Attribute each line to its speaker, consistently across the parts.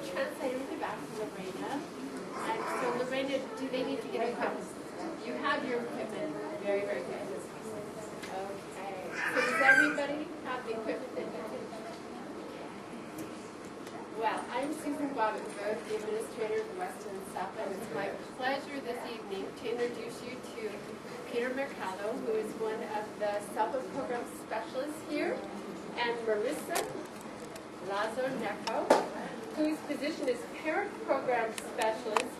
Speaker 1: translator in the back, Lorena. And so Lorena, do they need to get equipment? You have your equipment. Very, very good. Okay. So does everybody have the equipment that you need? Well, I'm Susan Bobbitt, the administrator of WESELPA, and it's my pleasure this evening to introduce you to Peter Mercado, who is one of the SELPA program specialists here, and Marissa Lazo-Neco, whose position is parent program specialist,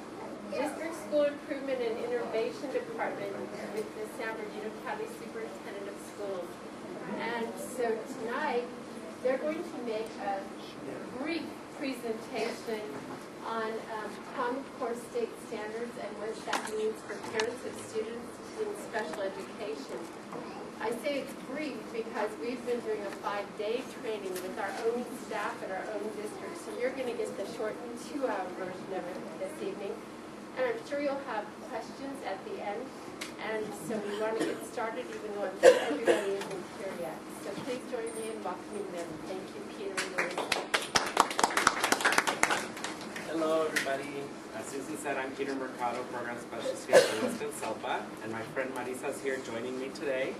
Speaker 1: District School Improvement and Innovation Department with the San Bernardino County Superintendent of Schools. And so tonight, they're going to make a brief presentation on Common Core state standards and what that means for parents of students in special education. I say it's brief because we've been doing a 5-day training with our own staff at our own district, so you're going to get the short 2-hour version of it this evening. And I'm sure you'll have questions at the end, and so we want to get started even though everybody isn't here yet. So please join me in welcoming them. Thank you, Peter and Marissa.
Speaker 2: Hello, everybody. As Susan said, I'm Peter Mercado, Program Specialist here at WESELPA, and my friend Marisa is here joining me today.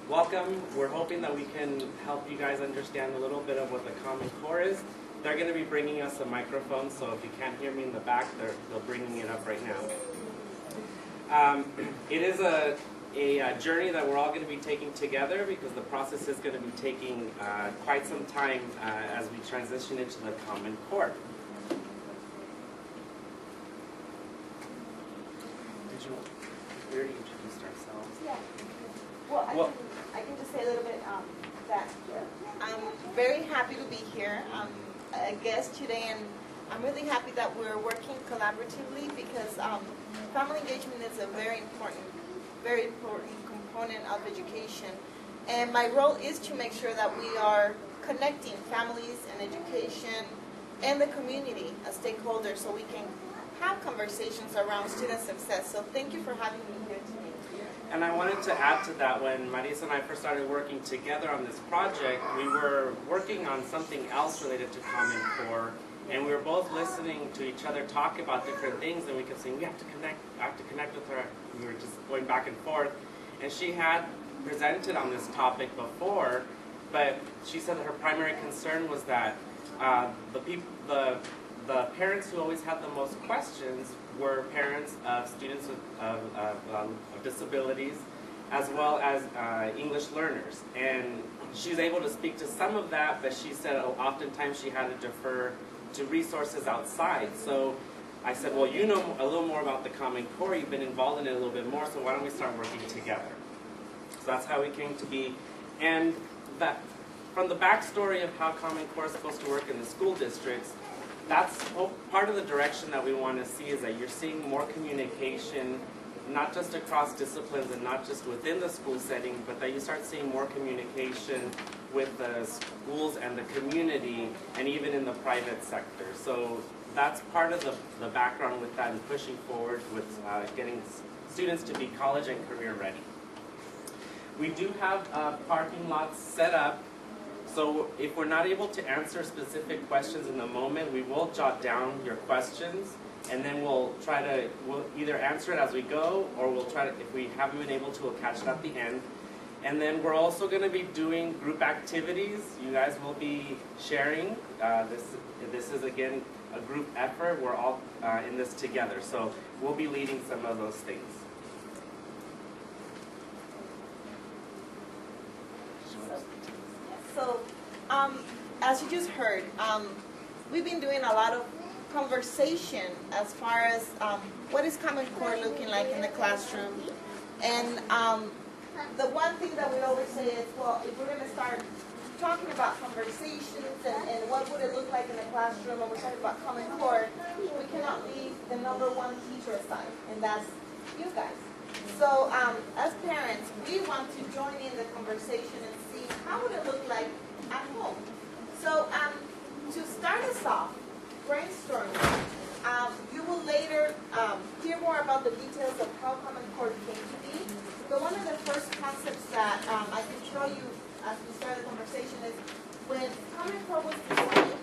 Speaker 2: Welcome. We're hoping that we can help you guys understand a little bit of what the Common Core is. They're going to be bringing us a microphone, so if you can't hear me in the back, they're bringing it up right now. It is a journey that we're all going to be taking together because the process is going to be taking quite some time as we transition into the Common Core. We already introduced ourselves.
Speaker 3: Yeah. Well, I can just say a little bit that I'm very happy to be here. I'm a guest today, and I'm really happy that we're working collaboratively because family engagement is a very important component of education. And my role is to make sure that we are connecting families and education and the community as stakeholders so we can have conversations around student success. So thank you for having me here today.
Speaker 2: And I wanted to add to that, when Marisa and I first started working together on this project, we were working on something else related to Common Core, and we were both listening to each other talk about different things, and we kept saying, I have to connect with her. We were just going back and forth. And she had presented on this topic before, but she said that her primary concern was that the parents who always had the most questions were parents of students of disabilities, as well as English learners. And she's able to speak to some of that, but she said oftentimes she had to defer to resources outside. So I said, well, you know a little more about the Common Core, you've been involved in it a little bit more, so why don't we start working together? So that's how we came to be. And that, from the backstory of how Common Core is supposed to work in the school districts, that's part of the direction that we want to see, is that you're seeing more communication, not just across disciplines and not just within the school setting, but that you start seeing more communication with the schools and the community, and even in the private sector. So that's part of the background with that, and pushing forward with getting students to be college and career ready. We do have parking lots set up. So if we're not able to answer specific questions in the moment, we will jot down your questions, and then we'll either answer it as we go, or we'll try to, if we haven't been able to, we'll catch it at the end. And then we're also going to be doing group activities. You guys will be sharing. This is, again, a group effort. We're all in this together. So we'll be leading some of those things.
Speaker 3: So, as you just heard, we've been doing a lot of conversation as far as what is Common Core looking like in the classroom. And the one thing that we always say is, well, if we're going to start talking about conversations and what would it look like in the classroom when we're talking about Common Core, we cannot leave the number one teacher aside, and that's you guys. So as parents, we want to join in the conversation and see how would it look like at home. So to start us off, brainstorming, you will later hear more about the details of how Common Core came to be. But one of the first concepts that I can show you as we start the conversation is when Common Core was designed,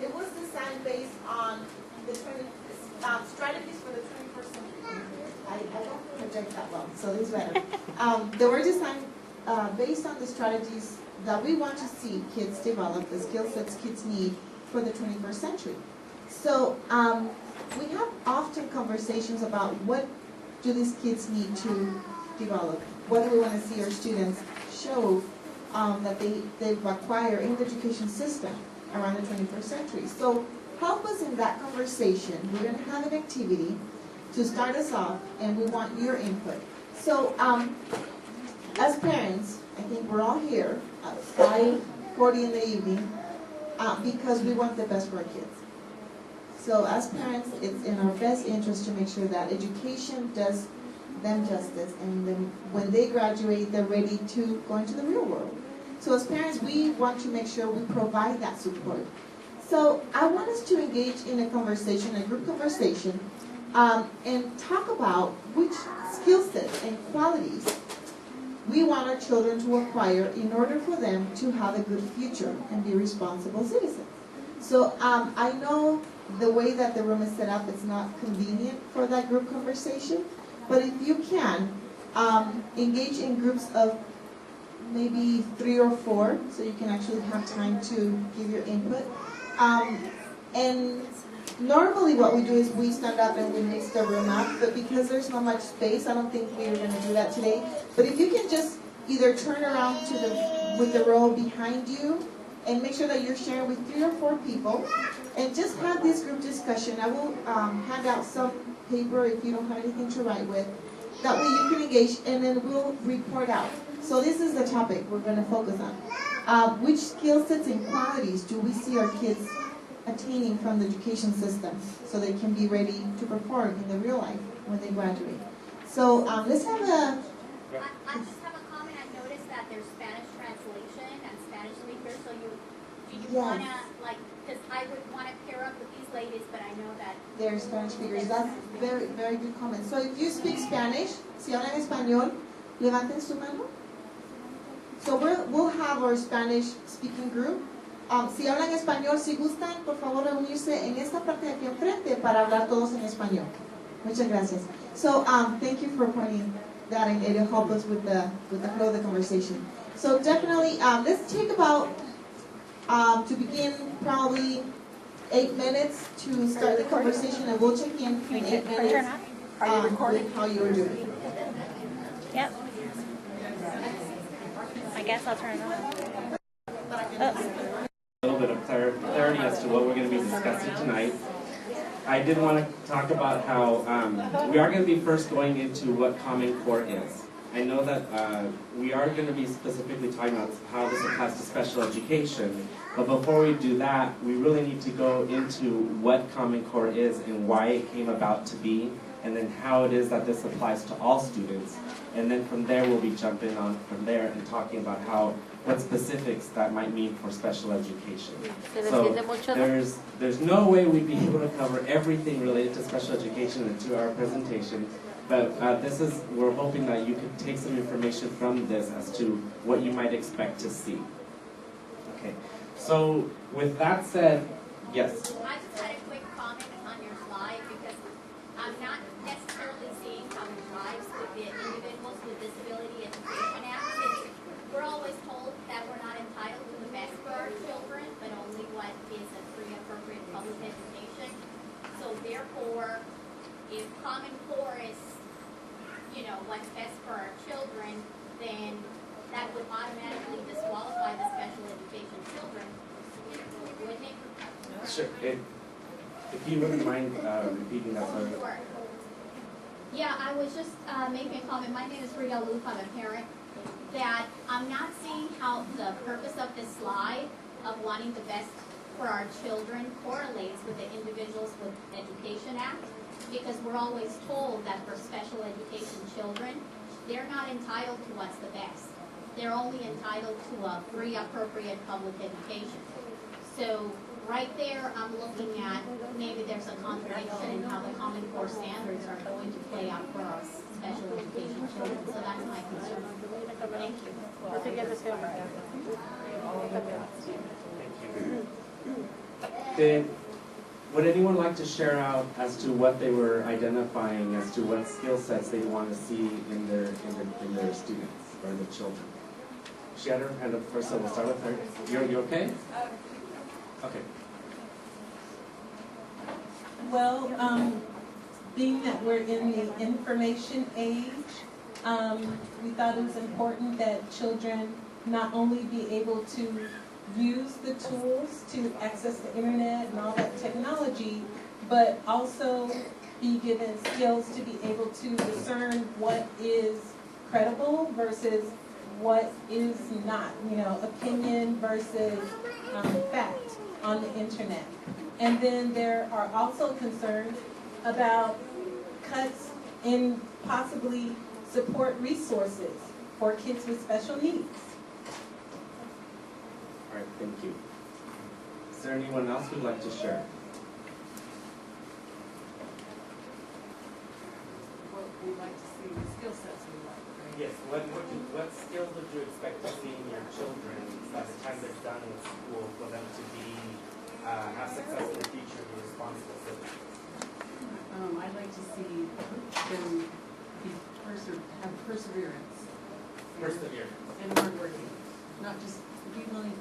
Speaker 3: it was designed project that well, so this is better. They were designed based on the strategies that we want to see kids develop, the skill sets kids need for the 21st century. So we have often conversations about what do these kids need to develop? What do we want to see our students show that they've acquired in the education system around the 21st century? So help us in that conversation. We're going to have an activity to start us off, and we want your input. So as parents, I think we're all here at 5:40 in the evening because we want the best for our kids. So as parents, it's in our best interest to make sure that education does them justice, and then when they graduate, they're ready to go into the real world. So as parents, we want to make sure we provide that support. So I want us to engage in a conversation, a group conversation, and talk about which skill sets and qualities we want our children to acquire in order for them to have a good future and be responsible citizens. So I know the way that the room is set up is not convenient for that group conversation, but if you can, engage in groups of maybe 3 or 4, so you can actually have time to give your input. And normally what we do is we stand up and we mix the room up, but because there's not much space, I don't think we're going to do that today. But if you can just either turn around to with the row behind you and make sure that you're sharing with 3 or 4 people, and just have this group discussion. I will hand out some paper if you don't have anything to write with. That way you can engage, and then we'll report out. So this is the topic we're going to focus on. Which skill sets and qualities do we see our kids attaining from the education system so they can be ready to perform in the real life when they graduate? So let's have a...
Speaker 4: I just have a comment. I noticed that there's Spanish translation and Spanish speakers, so do you
Speaker 3: Yes.
Speaker 4: want to, like, because I would want to pair up with these ladies, but I know that...
Speaker 3: They're Spanish speakers. That's very, very good comment. So if you speak Spanish, si hablan español, levanten su mano. So we'll have our Spanish speaking group. Si hablan español, si gustan, por favor reunirse en esta parte de aquí enfrente para hablar todos en español. Muchas gracias. So thank you for pointing that, and it'll help us with the flow of the conversation. So definitely, let's take about to begin probably 8 minutes to start the conversation, and we'll check in 8 minutes
Speaker 5: Are you recording?
Speaker 3: with how you're doing.
Speaker 5: Yep. I guess I'll turn it on.
Speaker 2: A little bit of clarity as to what we're going to be discussing tonight. I did want to talk about how we are going to be first going into what Common Core is. I know that we are going to be specifically talking about how this applies to special education, but before we do that, we really need to go into what Common Core is and why it came about to be, and then how it is that this applies to all students. And then from there, we'll be jumping on from there and talking about what specifics that might mean for special education. So there's no way we'd be able to cover everything related to special education in a 2-hour presentation. But we're hoping that you could take some information from this as to what you might expect to see. Okay, so with that said, yes?
Speaker 4: I just had a quick comment on your slide because I'm not necessarily seeing how it drives with the Individuals with Disability Education Act. Since we're always told that we're not entitled to the best for our children, but only what is a free, appropriate public education. So therefore, if Common Core is, what's best for our children, then that would automatically disqualify the special education children, wouldn't it?
Speaker 2: Sure. If you wouldn't mind repeating that, sorry.
Speaker 4: Sure. Yeah, I was just making a comment. My name is Rita Loop. I'm a parent. That I'm not seeing how the purpose of this slide of wanting the best for our children correlates with the Individuals with Education Act, because we're always told that for special education children, they're not entitled to what's the best. They're only entitled to a free, appropriate public education. So right there, I'm looking at maybe there's a contradiction in how the Common Core standards are going to play out for our special education children. So that's my concern. Thank you.
Speaker 2: Would anyone like to share out as to what they were identifying as to what skill sets they want to see in their students or the children? She had her hand up first, so we'll start with her. You okay? Okay.
Speaker 6: Well, being that we're in the information age, we thought it was important that children not only be able to use the tools to access the internet and all that technology, but also be given skills to be able to discern what is credible versus what is not, you know, opinion versus fact on the internet. And then there are also concerns about cuts in possibly support resources for kids with special needs.
Speaker 2: All right, thank you. Is there anyone else who'd like to share?
Speaker 7: What we'd like to see, the skill sets we like, right?
Speaker 2: Yes, what skills would you expect to see in your children by the time they're done with school for them to be have success in the future and be responsible citizens?
Speaker 7: I'd like to see them have perseverance.
Speaker 2: Perseverance.
Speaker 7: And hardworking. Not just be willing,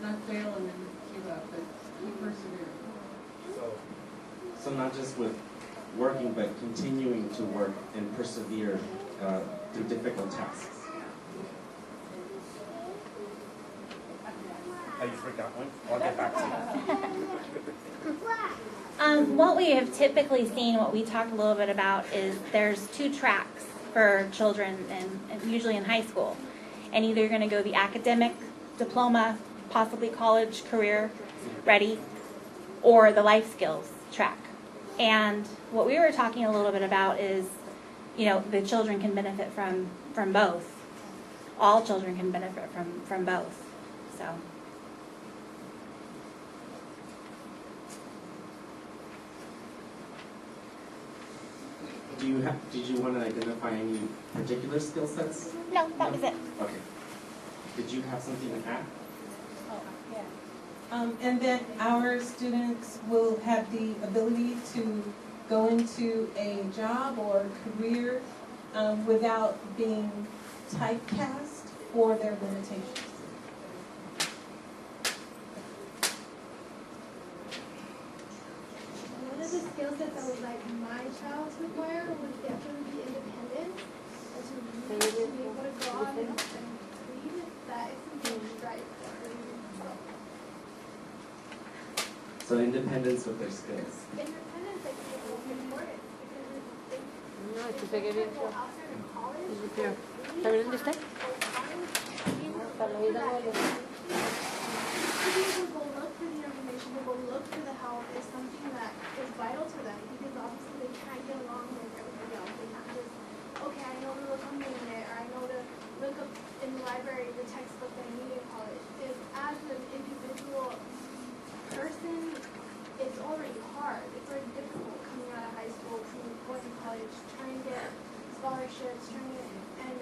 Speaker 7: not fail and then give up, but be persevering.
Speaker 2: So not just with working, but continuing to work and persevere through difficult tasks. Oh, you forgot one? I'll get back to you.
Speaker 5: What we have typically seen, what we talked a little bit about, is there's 2 tracks for children, and usually in high school. And either you're going to go the academic, diploma, possibly college, career ready, or the life skills track. And what we were talking a little bit about is, you know, the children can benefit from both. All children can benefit from both. So.
Speaker 2: Did you want to identify any particular skill sets?
Speaker 5: No, that was it.
Speaker 2: Okay. Did you have something to add?
Speaker 6: And then our students will have the ability to go into a job or career without being typecast for their limitations.
Speaker 8: One of the skill sets I would like my child to acquire would definitely be independence, and to be able to go out and read. That is something to strive for.
Speaker 2: So independence with their skills.
Speaker 8: Independence, I think, is important because
Speaker 1: No, it's a big idea.
Speaker 8: go out there to college.
Speaker 1: Is it there? ¿También dónde está?
Speaker 8: To be able to go look for the information, to go look for the help is something that is vital to them because obviously they can't get along with everybody else. They can't just, okay, I know to look on the internet or I know to look up in the library the textbook that I need in college. If as an individual person, it's already hard. It's already difficult coming out of high school, going to college, trying to get scholarships, and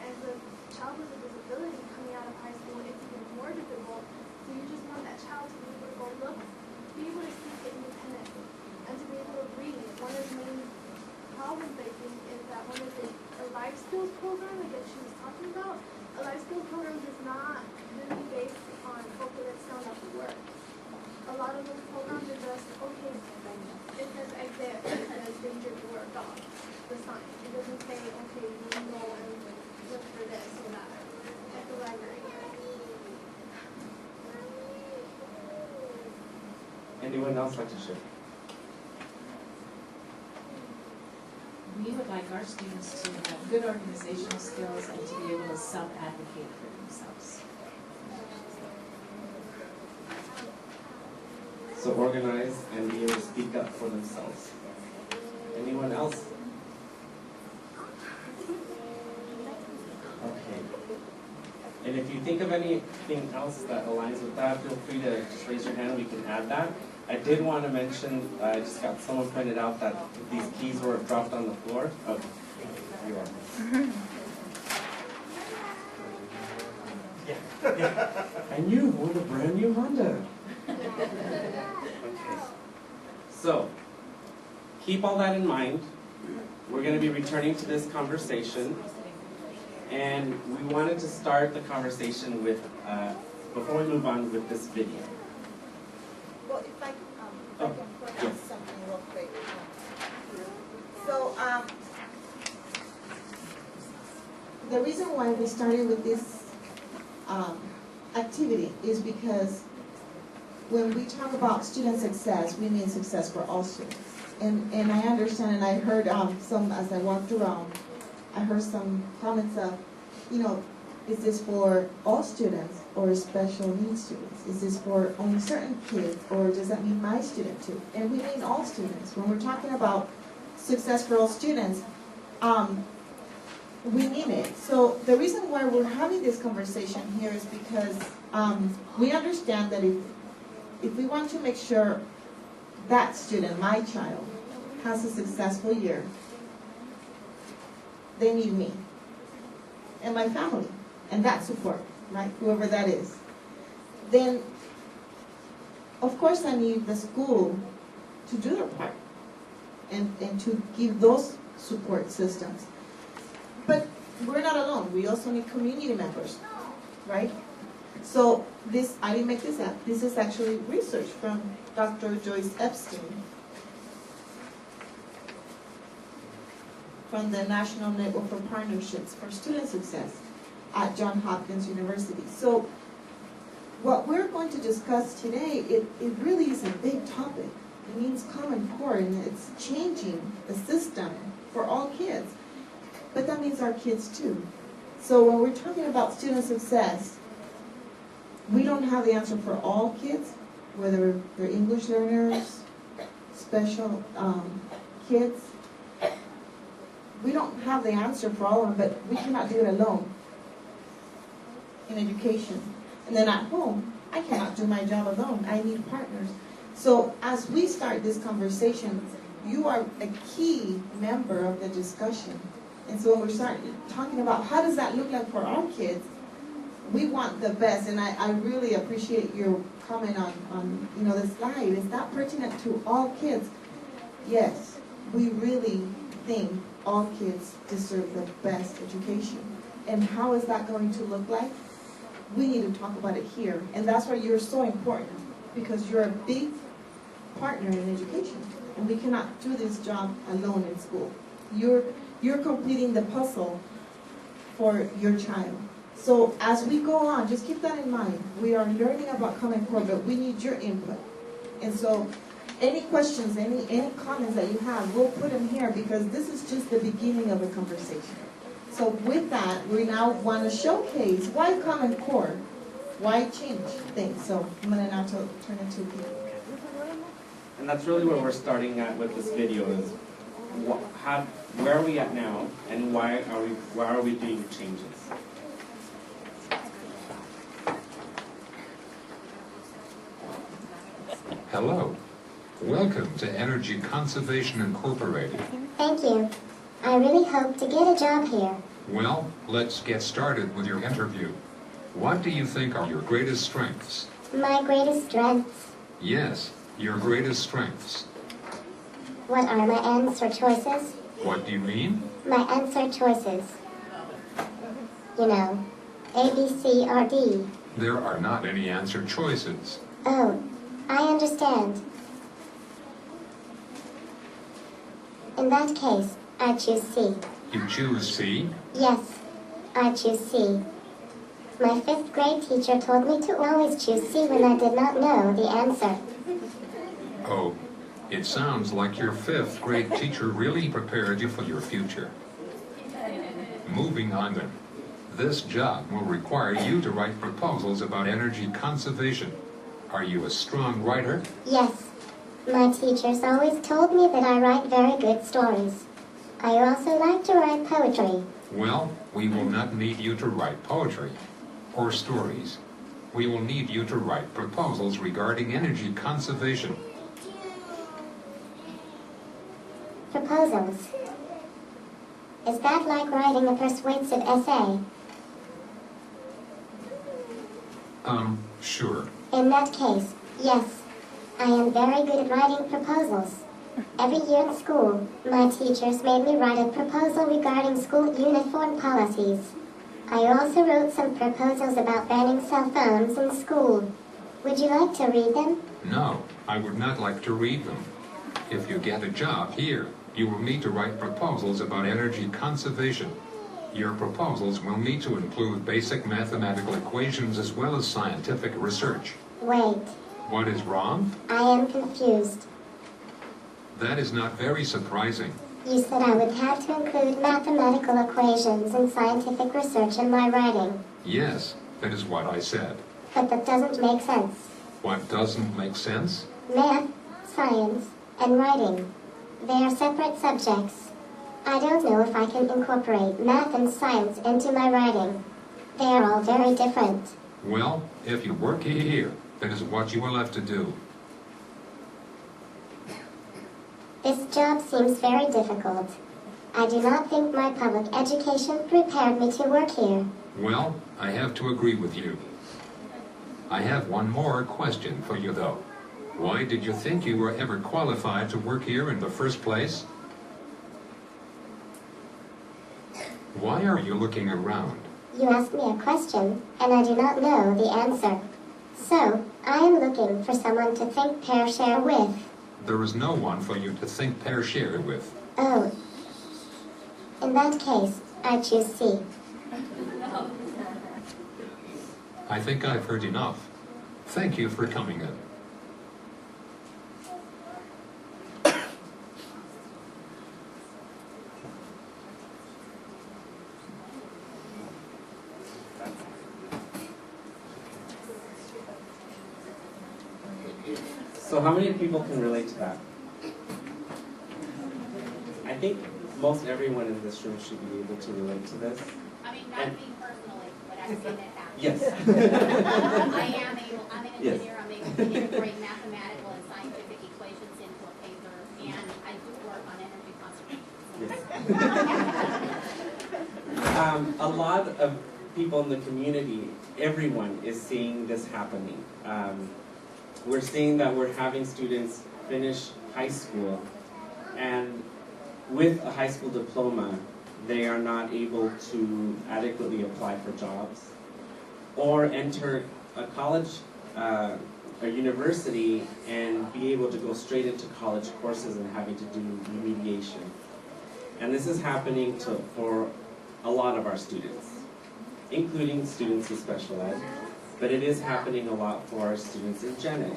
Speaker 8: as a child with a disability coming out of high school, it's even more difficult. So you just want that child to be able to go look, be able to seek it independently, and to be able to read. One of the main problems, I think, is that one of the life skills program, like that she was talking about, a life skills program is not really based on, okay, let's sound up to work. A lot of those programs are just, okay, it says exit, it says danger to work off the sign. It doesn't say, okay, you can go and look for this or that at the library.
Speaker 2: Anyone else like to share?
Speaker 9: We would like our students to have good organizational skills and to be able to self-advocate for themselves.
Speaker 2: So organize and be able to speak up for themselves. Anyone else? Okay. And if you think of anything else that aligns with that, feel free to just raise your hand. We can add that. I did want to mention, I just got someone pointed out that these keys were dropped on the floor. Okay, you are. Yeah. And you won a brand new Honda. Okay. So, keep all that in mind. We're going to be returning to this conversation. And we wanted to start the conversation with, before we move on, with this video.
Speaker 3: Well, if I
Speaker 2: Oh,
Speaker 3: can point out
Speaker 2: yes.
Speaker 3: something real quick. So, the reason why we started with this activity is because when we talk about student success, we mean success for all students. And I understand, and I heard some, as I walked around, I heard some comments of, you know, is this for all students or special needs students? Is this for only certain kids, or does that mean my student too? And we mean all students. When we're talking about success for all students, we mean it. So the reason why we're having this conversation here is because we understand that if we want to make sure that student, my child, has a successful year, they need me and my family and that support, right, whoever that is. Then, of course, I need the school to do their part and to give those support systems. But we're not alone. We also need community members, right? So this, I didn't make this up. This is actually research from Dr. Joyce Epstein from the National Network for Partnerships for Student Success at Johns Hopkins University. So what we're going to discuss today, it really is a big topic. It means Common Core, and it's changing the system for all kids. But that means our kids too. So when we're talking about student success, we don't have the answer for all kids, whether they're English learners, special kids. We don't have the answer for all of them, but we cannot do it alone in education. And then at home, I cannot do my job alone. I need partners. So as we start this conversation, you are a key member of the discussion. And so when we start talking about how does that look like for our kids, we want the best. And I really appreciate your comment on the slide. Is that pertinent to all kids? Yes, we really think all kids deserve the best education. And how is that going to look like? We need to talk about it here. And that's why you're so important, because you're a big partner in education. And we cannot do this job alone in school. You're completing the puzzle for your child. So as we go on, just keep that in mind. We are learning about Common Core, but we need your input. And so any questions, any comments that you have, we'll put them here, because this is just the beginning of a conversation. So with that, we now want to showcase why Common Core, why change things. So I'm going to now turn it to Peter.
Speaker 2: And that's really where we're starting at with this video is where are we at now, and why are we doing changes?
Speaker 10: Hello. Welcome to Energy Conservation Incorporated.
Speaker 11: Thank you. I really hope to get a job here.
Speaker 10: Well, let's get started with your interview. What do you think are your greatest strengths?
Speaker 11: My greatest strengths.
Speaker 10: Yes, your greatest strengths.
Speaker 11: What are my answer choices?
Speaker 10: What do you mean?
Speaker 11: My answer choices. You know, A, B, C, or D.
Speaker 10: There are not any answer choices.
Speaker 11: Oh, I understand. In that case, I choose C.
Speaker 10: You choose C?
Speaker 11: Yes, I choose C. My 5th grade teacher told me to always choose C when I did not know the answer.
Speaker 10: Oh, it sounds like your 5th grade teacher really prepared you for your future. Moving on then. This job will require you to write proposals about energy conservation. Are you a strong writer?
Speaker 11: Yes. My teachers always told me that I write very good stories. I also like to write poetry.
Speaker 10: Well, we will not need you to write poetry or stories. We will need you to write proposals regarding energy conservation.
Speaker 11: Proposals. Is that like writing a persuasive essay?
Speaker 10: Sure.
Speaker 11: In that case, yes. I am very good at writing proposals. Every year at school, my teachers made me write a proposal regarding school uniform policies. I also wrote some proposals about banning cell phones in school. Would you like to read them?
Speaker 10: No, I would not like to read them. If you get a job here, you will need to write proposals about energy conservation. Your proposals will need to include basic mathematical equations as well as scientific research.
Speaker 11: Wait,
Speaker 10: What is wrong?
Speaker 11: I am confused.
Speaker 10: That is not very surprising.
Speaker 11: You said I would have to include mathematical equations and scientific research in my writing.
Speaker 10: Yes, that is what I said.
Speaker 11: But that doesn't make sense.
Speaker 10: What doesn't make sense?
Speaker 11: Math, science, and writing. They are separate subjects. I don't know if I can incorporate math and science into my writing. They are all very different.
Speaker 10: Well, if you work here, that is what you will have to do.
Speaker 11: This job seems very difficult. I do not think my public education prepared me to work here.
Speaker 10: Well, I have to agree with you. I have one more question for you, though. Why did you think you were ever qualified to work here in the first place? Why are you looking around?
Speaker 11: You asked me a question, and I do not know the answer. So, I am looking for someone to think pair share with.
Speaker 10: There is no one for you to think pair share with.
Speaker 11: Oh. In that case, I choose C.
Speaker 10: I think I've heard enough. Thank you for coming in.
Speaker 2: So how many people can relate to that? I think most everyone in this room should be able to relate to this.
Speaker 4: I mean, not me personally, but I've seen it happen.
Speaker 2: Yes.
Speaker 4: I'm an engineer, I'm able to integrate mathematical and scientific equations into a paper, and I do work on energy conservation.
Speaker 2: Yes. A lot of people in the community, everyone is seeing this happening. We're seeing that we're having students finish high school, and with a high school diploma, they are not able to adequately apply for jobs or enter a college or university and be able to go straight into college courses and having to do remediation. And this is happening for a lot of our students, including students with special ed, but it is happening a lot for our students in gen ed.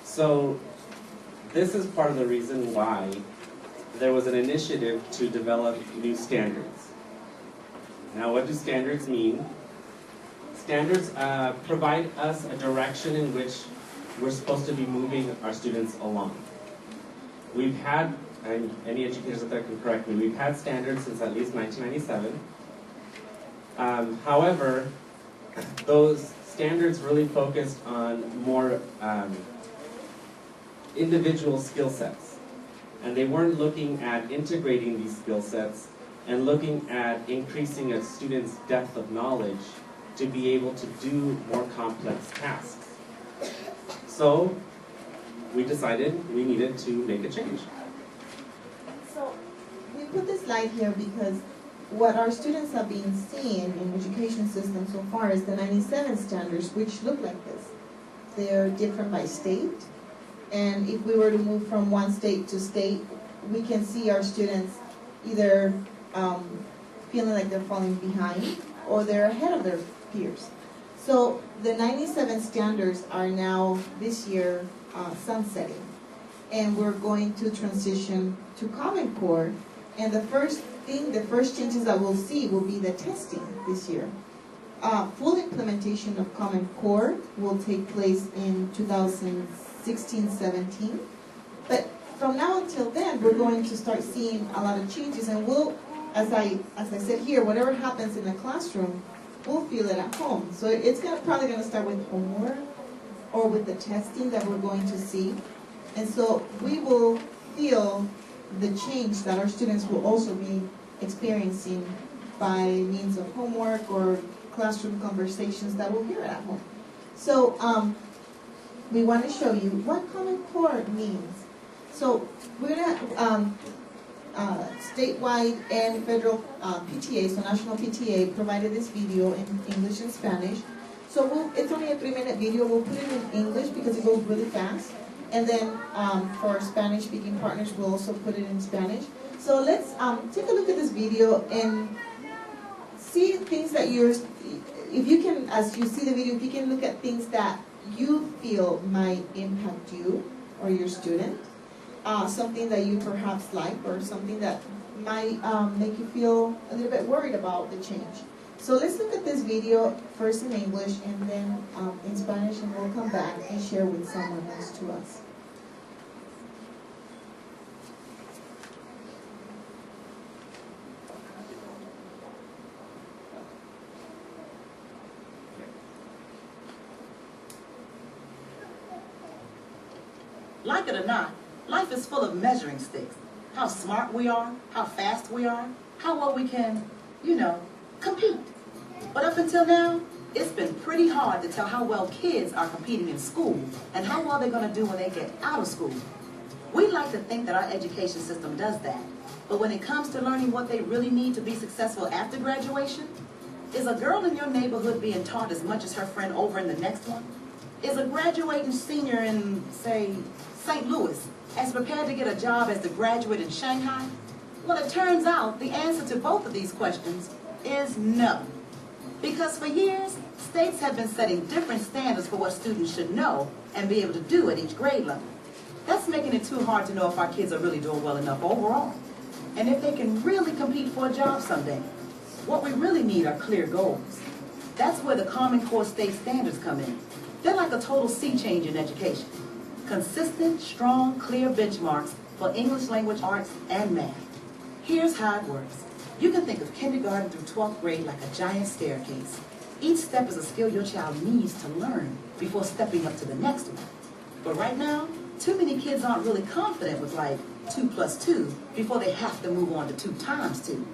Speaker 2: So this is part of the reason why there was an initiative to develop new standards. Now, what do standards mean? Standards provide us a direction in which we're supposed to be moving our students along. We've had, and any educators out there can correct me, we've had standards since at least 1997. However, those standards really focused on more individual skill sets. And they weren't looking at integrating these skill sets and looking at increasing a student's depth of knowledge to be able to do more complex tasks. So we decided we needed to make a change.
Speaker 3: So we put this slide here because what our students have been seeing in education system so far is the 97 standards, which look like this. They're different by state, and if we were to move from one state to state, we can see our students either feeling like they're falling behind or they're ahead of their peers. So the 97 standards are now this year sunsetting, and we're going to transition to Common Core, and the first changes that we'll see will be the testing this year. Full implementation of Common Core will take place in 2016-17, but from now until then, we're going to start seeing a lot of changes, and we'll, as I said here, whatever happens in the classroom, we'll feel it at home. So it's probably going to start with homework or with the testing that we're going to see, and so we will feel the change that our students will also be experiencing by means of homework or classroom conversations that we'll hear at home. So
Speaker 6: we want to show you what Common Core means. So we're gonna statewide and federal PTA, so national PTA provided this video in English and Spanish. So it's only a 3-minute video. We'll put it in English because it goes really fast. And then for our Spanish-speaking partners, we'll also put it in Spanish. So let's take a look at this video and see things that if you can, as you see the video, if you can look at things that you feel might impact you or your student, something that you perhaps like or something that might make you feel a little bit worried about the change. So let's look at this video first in English and then in Spanish, and we'll come back and share with someone else to us.
Speaker 12: Like it or not, life is full of measuring sticks. How smart we are, how fast we are, how well we can, compete. But up until now, it's been pretty hard to tell how well kids are competing in school and how well they're going to do when they get out of school. We like to think that our education system does that. But when it comes to learning what they really need to be successful after graduation, is a girl in your neighborhood being taught as much as her friend over in the next one? Is a graduating senior in, say, St. Louis as prepared to get a job as the graduate in Shanghai? Well, it turns out the answer to both of these questions is no. Because for years, states have been setting different standards for what students should know and be able to do at each grade level. That's making it too hard to know if our kids are really doing well enough overall, and if they can really compete for a job someday. What we really need are clear goals. That's where the Common Core state standards come in. They're like a total sea change in education. Consistent, strong, clear benchmarks for English language arts and math. Here's how it works. You can think of kindergarten through 12th grade like a giant staircase. Each step is a skill your child needs to learn before stepping up to the next one. But right now, too many kids aren't really confident with like 2 + 2 before they have to move on to 2 × 2.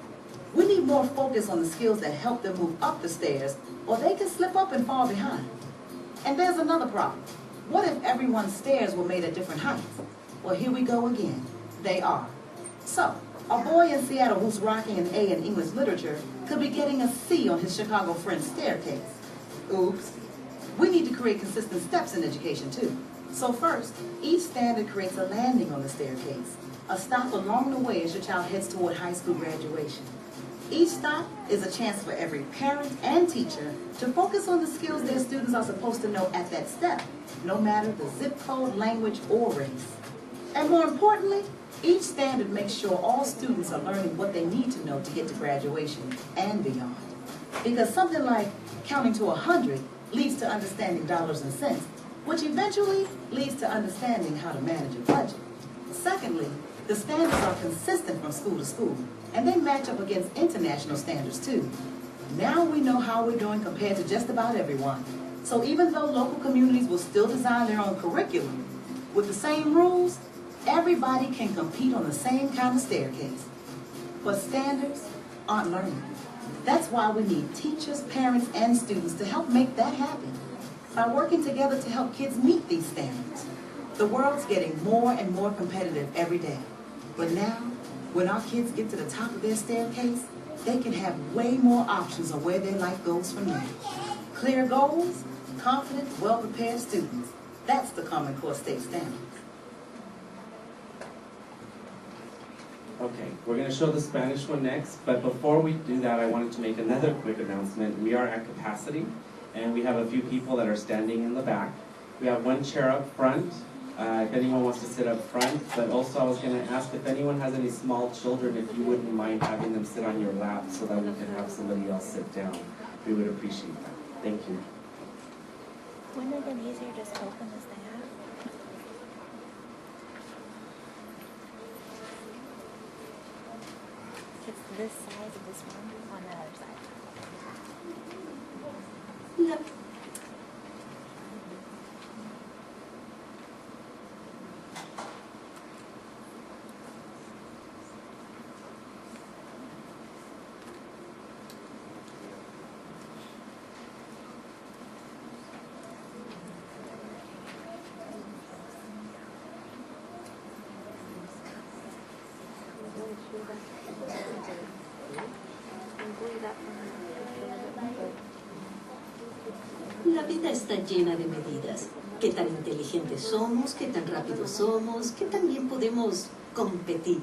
Speaker 12: We need more focus on the skills that help them move up the stairs, or they can slip up and fall behind. And there's another problem. What if everyone's stairs were made at different heights? Well, here we go again. They are. So, a boy in Seattle who's rocking an A in English literature could be getting a C on his Chicago friend's staircase. Oops. We need to create consistent steps in education too. So first, each standard creates a landing on the staircase, a stop along the way as your child heads toward high school graduation. Each stop is a chance for every parent and teacher to focus on the skills their students are supposed to know at that step, no matter the zip code, language, or race. And more importantly, each standard makes sure all students are learning what they need to know to get to graduation and beyond. Because something like counting to 100 leads to understanding dollars and cents, which eventually leads to understanding how to manage a budget. Secondly, the standards are consistent from school to school, and they match up against international standards too. Now we know how we're doing compared to just about everyone. So even though local communities will still design their own curriculum, with the same rules, everybody can compete on the same kind of staircase. But standards aren't learning. That's why we need teachers, parents, and students to help make that happen by working together to help kids meet these standards. The world's getting more and more competitive every day. But now, when our kids get to the top of their staircase, they can have way more options on where their life goes from there. Clear goals, confident, well-prepared students. That's the Common Core state standards.
Speaker 2: Okay, we're going to show the Spanish one next, but before we do that, I wanted to make another quick announcement. We are at capacity, and we have a few people that are standing in the back. We have one chair up front, if anyone wants to sit up front, but also I was going to ask if anyone has any small children, if you wouldn't mind having them sit on your lap so that we can have somebody else sit down. We would appreciate that. Thank you.
Speaker 5: Wouldn't it have been easier just to open this thing up? It's this size of this one on the other side.
Speaker 3: Yep.
Speaker 13: La vida está llena de medidas. Qué tan inteligentes somos, qué tan rápidos somos, qué tan bien podemos competir.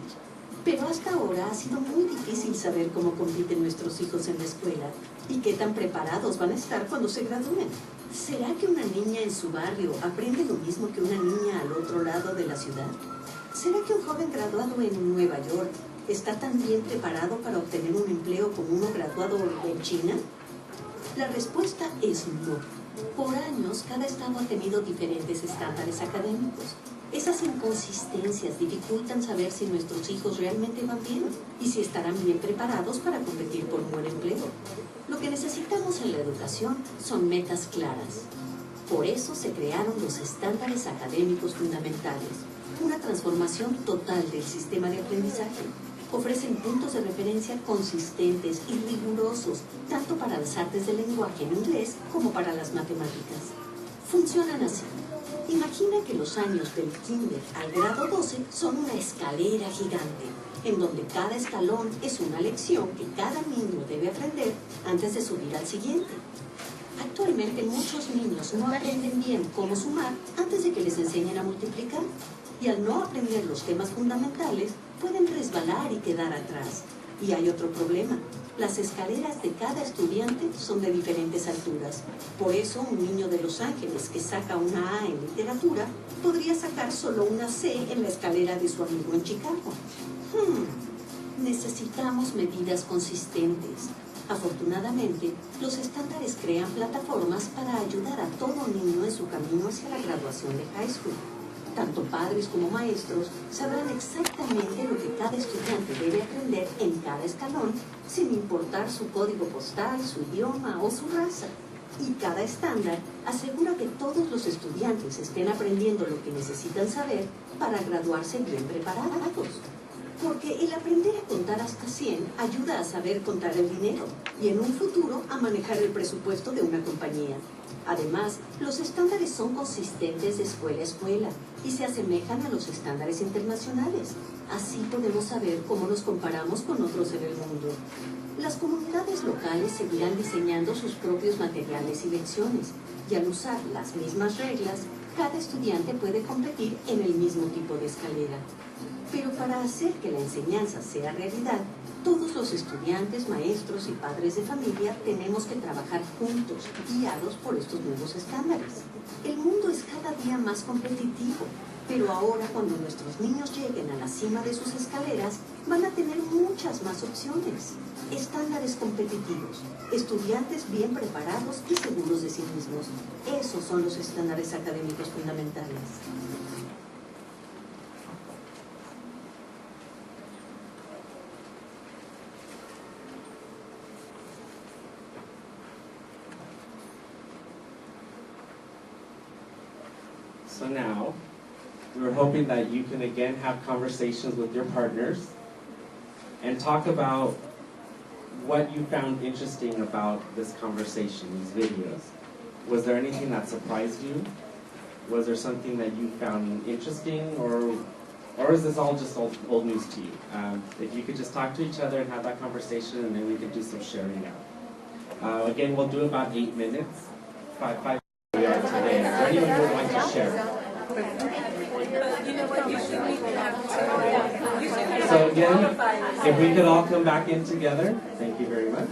Speaker 13: Pero hasta ahora ha sido muy difícil saber cómo compiten nuestros hijos en la escuela y qué tan preparados van a estar cuando se gradúen. ¿Será que una niña en su barrio aprende lo mismo que una niña al otro lado de la ciudad? ¿Será que un joven graduado en Nueva York está tan bien preparado para obtener un empleo como uno graduado en China? La respuesta es no. Por años, cada estado ha tenido diferentes estándares académicos. Esas inconsistencias dificultan saber si nuestros hijos realmente van bien y si estarán bien preparados para competir por un buen empleo. Lo que necesitamos en la educación son metas claras. Por eso se crearon los estándares académicos fundamentales, una transformación total del sistema de aprendizaje. Ofrecen puntos de referencia consistentes y rigurosos, tanto para las artes del lenguaje en inglés como para las matemáticas. Funcionan así. Imagina que los años del kinder al grado 12 son una escalera gigante, en donde cada escalón es una lección que cada niño debe aprender antes de subir al siguiente. Actualmente muchos niños no aprenden bien cómo sumar antes de que les enseñen a multiplicar, y al no aprender los temas fundamentales pueden resbalar y quedar atrás. Y hay otro problema. Las escaleras de cada estudiante son de diferentes alturas. Por eso, un niño de Los Ángeles que saca una A en literatura podría sacar solo una C en la escalera de su amigo en Chicago. Necesitamos medidas consistentes. Afortunadamente, los estándares crean plataformas para ayudar a todo niño en su camino hacia la graduación de high school. Tanto padres como maestros sabrán exactamente lo que cada estudiante debe aprender en cada escalón, sin importar su código postal, su idioma o su raza. Y cada estándar asegura que todos los estudiantes estén aprendiendo lo que necesitan saber para graduarse bien preparados. Porque el aprender a contar hasta 100 ayuda a saber contar el dinero y en un futuro a manejar el presupuesto de una compañía. Además, los estándares son consistentes de escuela a escuela y se asemejan a los estándares internacionales. Así podemos saber cómo nos comparamos con otros en el mundo. Las comunidades locales seguirán diseñando sus propios materiales y lecciones, y al usar las mismas reglas, cada estudiante puede competir en el mismo tipo de escalera. Pero para hacer que la enseñanza sea realidad, todos los estudiantes, maestros y padres de familia tenemos que trabajar juntos, guiados por estos nuevos estándares. El mundo es cada día más competitivo, pero ahora cuando nuestros niños lleguen a la cima de sus escaleras, van a tener muchas más opciones. Estándares competitivos, estudiantes bien preparados y seguros de sí mismos. Esos son los estándares académicos fundamentales.
Speaker 2: So now, we're hoping that you can again have conversations with your partners and talk about what you found interesting about this conversation, these videos. Was there anything that surprised you? Was there something that you found interesting, or is this all just old news to you? If you could just talk to each other and have that conversation, and then we could do some sharing now. Again, we'll do about 8 minutes, five we are today. Is there anyone who would like to share? So again, if we could all come back in together, thank you very much.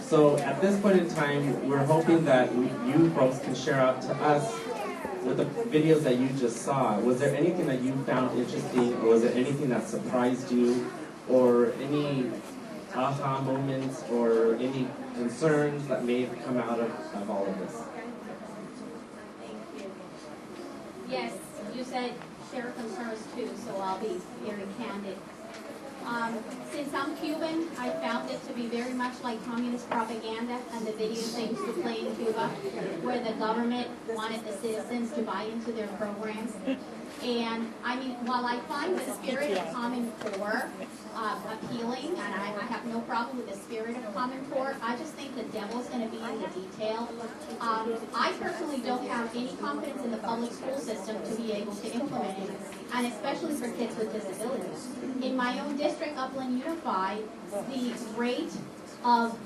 Speaker 2: So at this point in time, we're hoping that you folks can share out to us with the videos that you just saw. Was there anything that you found interesting, or was there anything that surprised you, or any aha moments, or any concerns that may have come out of all of this?
Speaker 4: Yes, you said share concerns too, so I'll be very candid. Since I'm Cuban, I found it to be very much like communist propaganda and the videos they used to play in Cuba, where the government wanted the citizens to buy into their programs. And I mean, while I find the spirit of Common Core appealing, and I have no problem with the spirit of Common Core, I just think the devil's going to be in the detail. I personally don't have any confidence in the public school system to be able to implement it, and especially for kids with disabilities. In my own district, Upland Unified, the rate of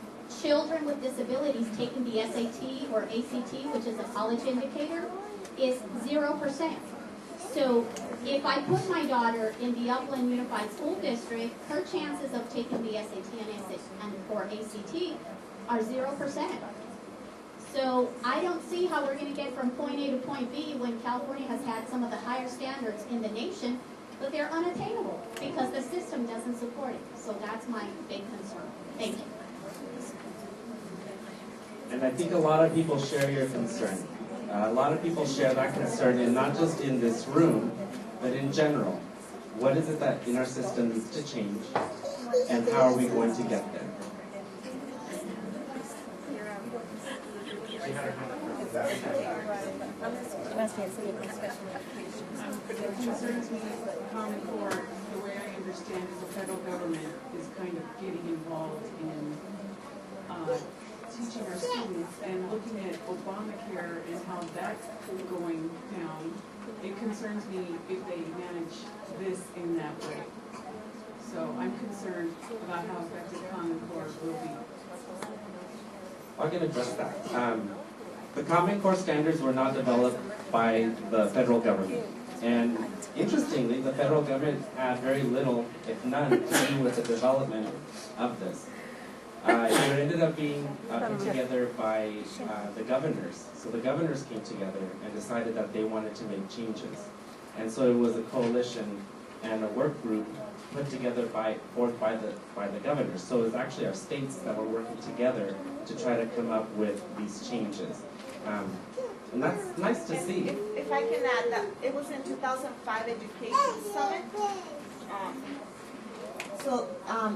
Speaker 4: children with disabilities taking the SAT or ACT, which is a college indicator, is 0%. So if I put my daughter in the Upland Unified School District, her chances of taking the SAT or ACT are 0%. So I don't see how we're going to get from point A to point B when California has had some of the higher standards in the nation, but they're unattainable because the system doesn't support it. So that's my big concern. Thank you.
Speaker 2: And I think a lot of people share your concern. A lot of people share that concern, and not just in this room, but in general. What is it that in our system needs to change, and how are we going to get there?
Speaker 7: It concerns me that Common Core, the way I understand it, the federal government is kind of getting involved in teaching our students and looking at Obamacare and how that's going down. It concerns me if they manage this in that way. So I'm concerned about how effective Common Core will be.
Speaker 2: I can address that. The Common Core standards were not developed by the federal government. And interestingly, the federal government had very little, if none, to do with the development of this. It ended up being put together by the governors. So the governors came together and decided that they wanted to make changes. And so it was a coalition and a work group put together by the governors. So it was actually our states that were working together to try to come up with these changes. And that's nice to see.
Speaker 3: If I can add that, it was in 2005 Education Summit. So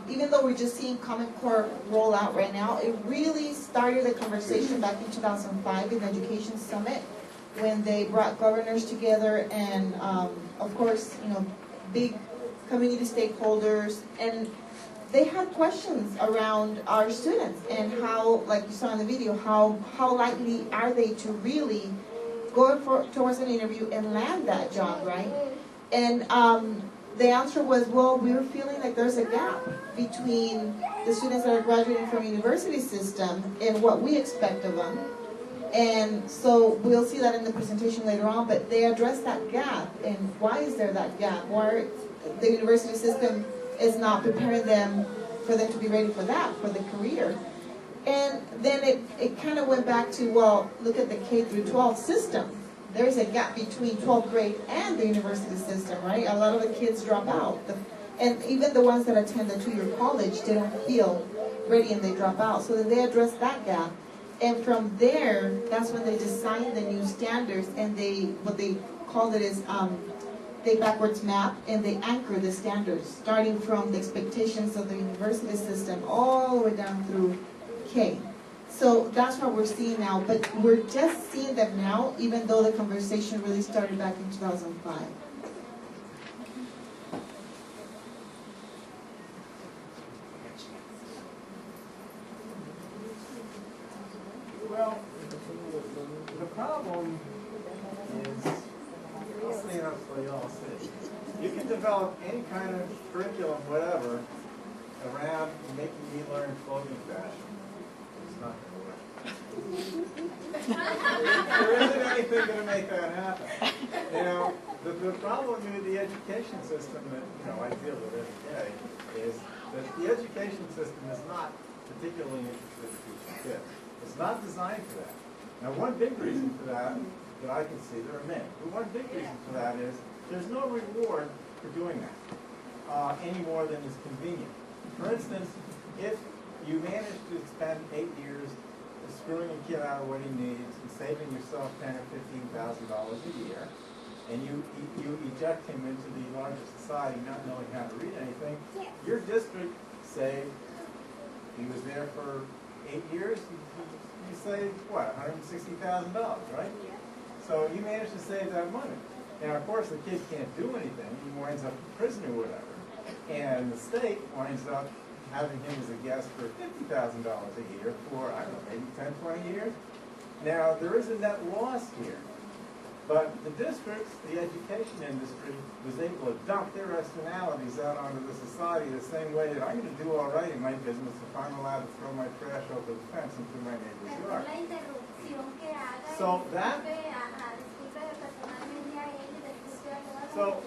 Speaker 3: even though we're just seeing Common Core roll out right now, it really started a conversation back in 2005 in the Education Summit when they brought governors together and, of course, big community stakeholders, and they had questions around our students and how, like you saw in the video, how likely are they to really go towards an interview and land that job, right? And the answer was, well, we were feeling like there's a gap between the students that are graduating from university system and what we expect of them. And so we'll see that in the presentation later on, but they address that gap. And why is there that gap? Why the university system is not preparing them for them to be ready for that, for the career. And then it kind of went back to, well, look at the K through 12 system. There's a gap between 12th grade and the university system, right? A lot of the kids drop out. And even the ones that attend the two-year college, they don't feel ready and they drop out. So then they address that gap. And from there, that's when they designed the new standards, and what they called it is they backwards map and they anchor the standards, starting from the expectations of the university system all the way down through K. So that's what we're seeing now, but we're just seeing them now, even though the conversation really started back in 2005.
Speaker 14: Well, the problem is, I'll say it up so you all see. You can develop any kind of curriculum, whatever, around making me learn clothing fashion. It's not going to work. There isn't anything going to make that happen. The problem with the education system that I deal with every day is that the education system is not particularly interested in teaching kids. It's not designed for that. Now, one big reason for that I can see, there are many, but one big reason for that is there's no reward for doing that any more than is convenient. For instance, if you manage to spend 8 years screwing a kid out of what he needs and saving yourself $10,000 or $15,000 a year, and you eject him into the larger society not knowing how to read anything, your district saved, he was there for 8 years, you saved, what, $160,000, right? So you managed to save that money. Now, of course, the kid can't do anything. He winds up in prison or whatever. And the state winds up having him as a guest for $50,000 a year for, I don't know, maybe 10, 20 years. Now, there is a net loss here. But the districts, the education industry, was able to dump their externalities out onto the society the same way that I'm going to do all right in my business if I'm allowed to throw my trash over the fence into my neighbor's yard. So that... So...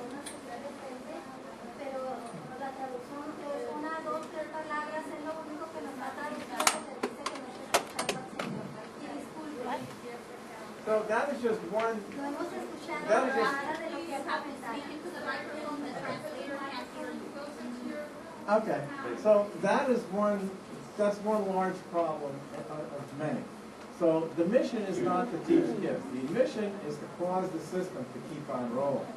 Speaker 14: So that is just one. That is just. Okay. So that is one. That's one large problem of many. So the mission is not to teach kids. The mission is to cause the system to keep on rolling.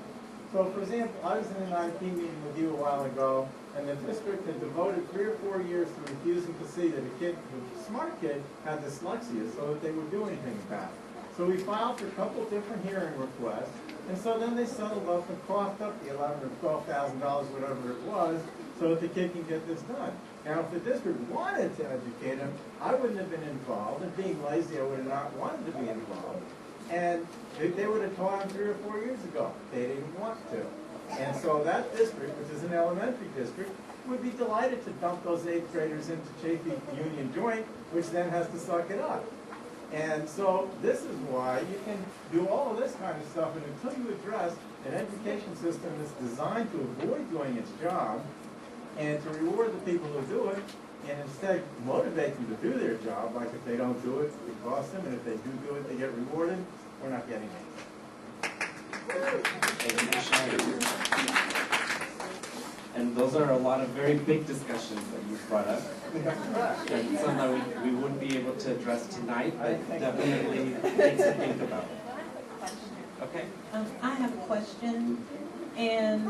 Speaker 14: So, for example, I was in an IP meeting with you a while ago, and the district had devoted 3 or 4 years to refusing to see that a kid, a smart kid, had dyslexia, so that they would do anything about it. So we filed for a couple different hearing requests, and so then they settled up and coughed up the $11,000 or $12,000, whatever it was, so that the kid can get this done. Now, if the district wanted to educate him, I wouldn't have been involved, and being lazy, I would have not wanted to be involved. And they would have taught him 3 or 4 years ago. They didn't want to. And so that district, which is an elementary district, would be delighted to dump those 8th graders into Chafee Union Joint, which then has to suck it up. And so this is why you can do all of this kind of stuff, and until you address an education system that's designed to avoid doing its job and to reward the people who do it, and instead motivate them to do their job, like if they don't do it, it costs them, and if they do it, they get rewarded, we're not getting it.
Speaker 2: And those are a lot of very big discussions that you've brought up. And some that we wouldn't be able to address tonight, but definitely things to think about. Okay?
Speaker 6: I have a question, and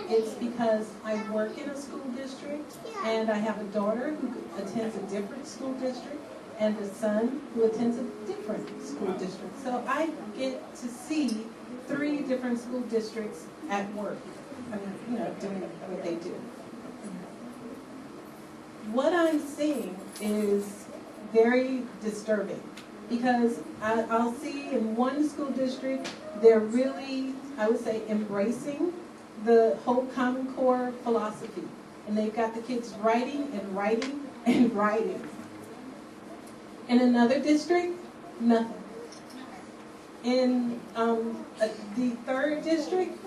Speaker 6: it's because I work in a school district, and I have a daughter who attends a different school district, and a son who attends a different school district. So I get to see 3 different school districts at work. I mean, you know, doing what they do. What I'm seeing is very disturbing, because I'll see in one school district, they're really, I would say, embracing the whole Common Core philosophy. And they've got the kids writing and writing and writing. In another district, nothing. In the 3rd district,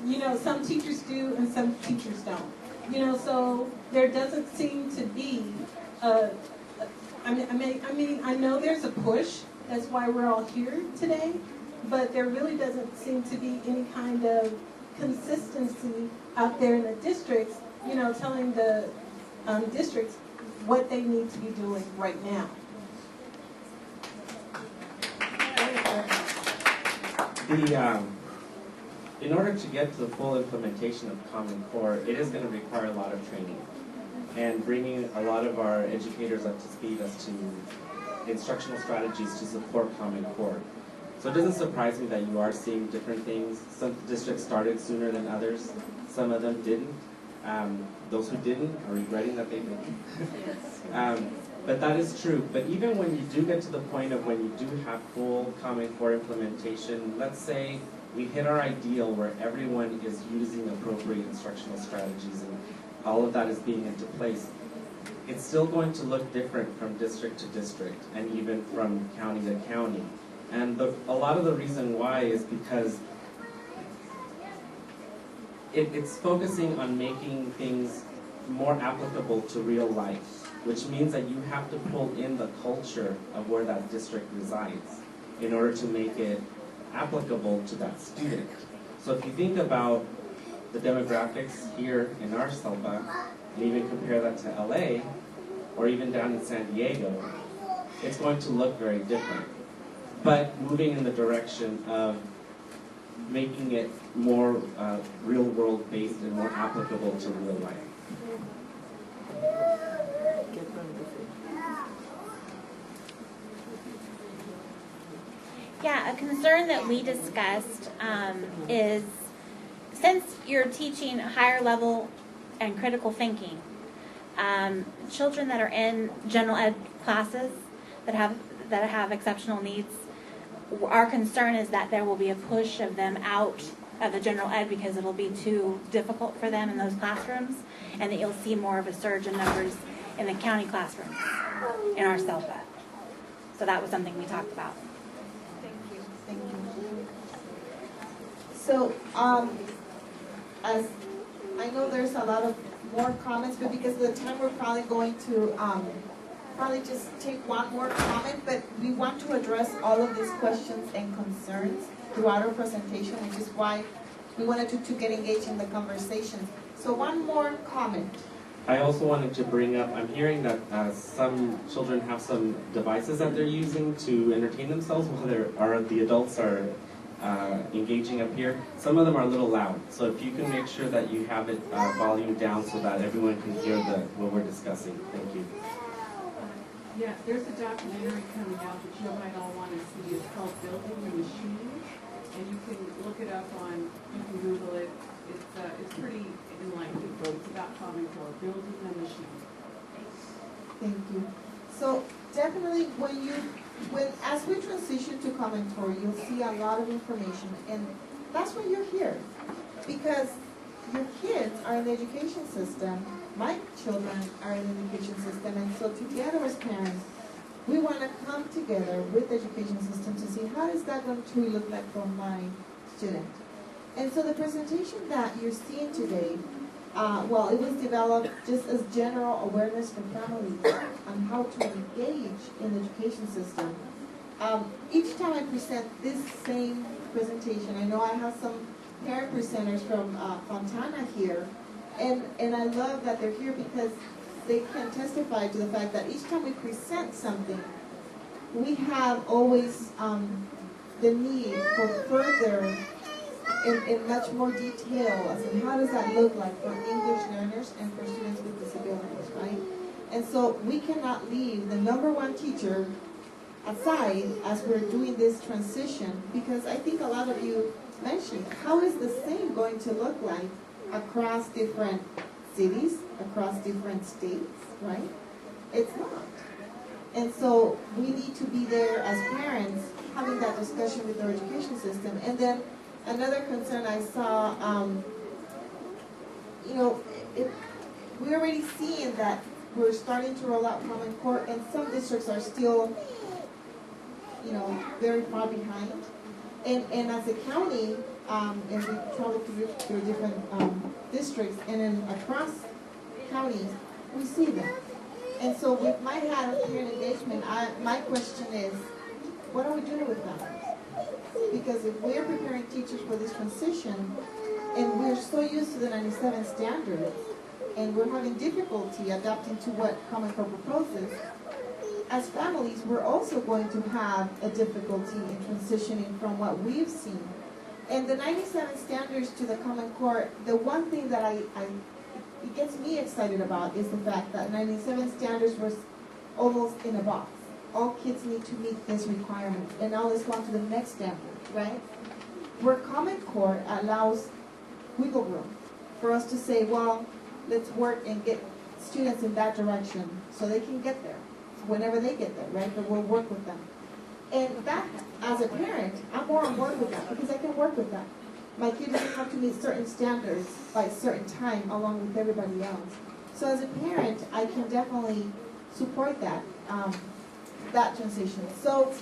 Speaker 6: you know, some teachers do and some teachers don't. You know, so there doesn't seem to be I mean, I know there's a push. That's why we're all here today. But there really doesn't seem to be any kind of consistency out there in the districts, you know, telling the districts what they need to be doing right now.
Speaker 2: In order to get to the full implementation of Common Core, it is going to require a lot of training and bringing a lot of our educators up to speed as to instructional strategies to support Common Core. So it doesn't surprise me that you are seeing different things. Some districts started sooner than others. Some of them didn't. Those who didn't are regretting that they didn't. But that is true. But even when you do get to the point of when you do have full Common Core implementation, let's say we hit our ideal where everyone is using appropriate instructional strategies and all of that is being into place, it's still going to look different from district to district and even from county to county. And a lot of the reason why is because it's focusing on making things more applicable to real life, which means that you have to pull in the culture of where that district resides in order to make it applicable to that student. So if you think about the demographics here in our WESELPA, and even compare that to LA, or even down in San Diego, it's going to look very different. But moving in the direction of making it more real world based and more applicable to real life.
Speaker 5: Yeah, a concern that we discussed is since you're teaching higher level and critical thinking, children that are in general ed classes that have exceptional needs, our concern is that there will be a push of them out of the general ed because it'll be too difficult for them in those classrooms, and that you'll see more of a surge in numbers in the county classrooms in our WESELPA. So that was something we talked about.
Speaker 3: Thank you. So, as I know there's a lot of more comments, but because of the time, we're probably going to probably just take one more comment, but we want to address all of these questions and concerns throughout our presentation, which is why we wanted to get engaged in the conversation. So one more comment.
Speaker 2: I also wanted to bring up, I'm hearing that some children have some devices that they're using to entertain themselves while the adults are engaging up here. Some of them are a little loud, so if you can make sure that you have it volume down so that everyone can hear what we're discussing. Thank you.
Speaker 7: Yeah, there's a documentary coming out that you might all want to see. It's called Building the Machine, and you can look it up you can Google it. It's pretty enlightening. It's about Common Core, building the machine.
Speaker 3: Thank you. So definitely as we transition to Common Core, you'll see a lot of information, and that's why you're here. Because your kids are in the education system, my children are in the education system, and so together as parents, we want to come together with the education system to see how is that going to look like for my student. And so the presentation that you're seeing today, it was developed just as general awareness for families on how to engage in the education system. Each time I present this same presentation, I know I have some parent presenters from Fontana here, and I love that they're here because they can testify to the fact that each time we present something, we have always the need for further in much more detail as in how does that look like for English learners and for students with disabilities, right? And so we cannot leave the number one teacher aside as we're doing this transition, because I think a lot of you mentioned, how is the same going to look like across different cities, across different states, right? It's not. And so we need to be there as parents having that discussion with our education system. And then another concern I saw, we're already seeing that we're starting to roll out Common Core, and some districts are still, very far behind. And as a county, and we travel through different districts, and then across counties, we see them. And so with my hat of parent engagement, my question is, what are we doing with them? Because if we're preparing teachers for this transition, and we're so used to the 97 standards, and we're having difficulty adapting to what Common Core proposes, as families, we're also going to have a difficulty in transitioning from what we've seen. And the 97 standards to the Common Core, the one thing that it gets me excited about is the fact that 97 standards was almost in a box. All kids need to meet this requirement. And now let's go on to the next standard, right? Where Common Core allows wiggle room for us to say, well, let's work and get students in that direction so they can get there whenever they get there, right? But we'll work with them. And that, as a parent, I'm more on board with that because I can work with that. My kid doesn't have to meet certain standards by a certain time along with everybody else. So as a parent, I can definitely support that, that transition. So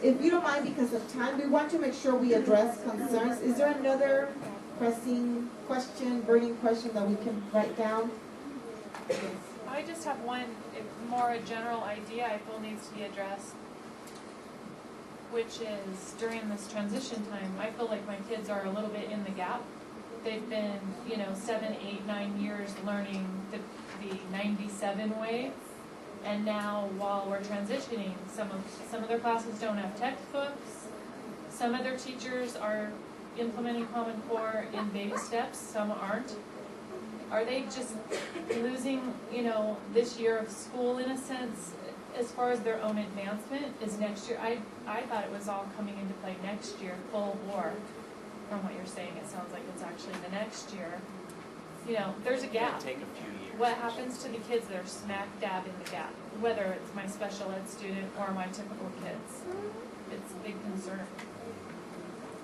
Speaker 3: if you don't mind, because of time, we want to make sure we address concerns. Is there another pressing question, burning question that we can write down? Yes.
Speaker 15: I just have one more a general idea I feel needs to be addressed, which is during this transition time, I feel like my kids are a little bit in the gap. They've been, 7, 8, 9 years learning the 97 way, and now while we're transitioning, some of their classes don't have textbooks. Some of their teachers are implementing Common Core in baby steps. Some aren't. Are they just losing, this year of school in a sense? as far as their own advancement is next year. I thought it was all coming into play next year, full bore. From what you're saying, it sounds like it's actually the next year. You know, there's a gap.
Speaker 2: It'll take a few years.
Speaker 15: What happens to the kids that are smack dab in the gap? Whether it's my special ed student or my typical kids, it's a big concern.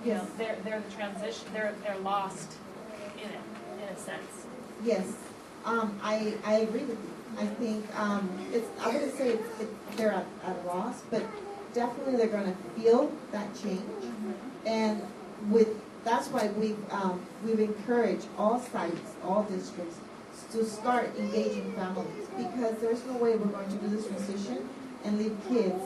Speaker 15: You know, they're the transition. They're lost in it, in a sense.
Speaker 3: Yes, I agree with you. I think I wouldn't say they're at a loss, but definitely they're going to feel that change, and that's why we've encouraged all sites, all districts, to start engaging families, because there's no way we're going to do this transition and leave kids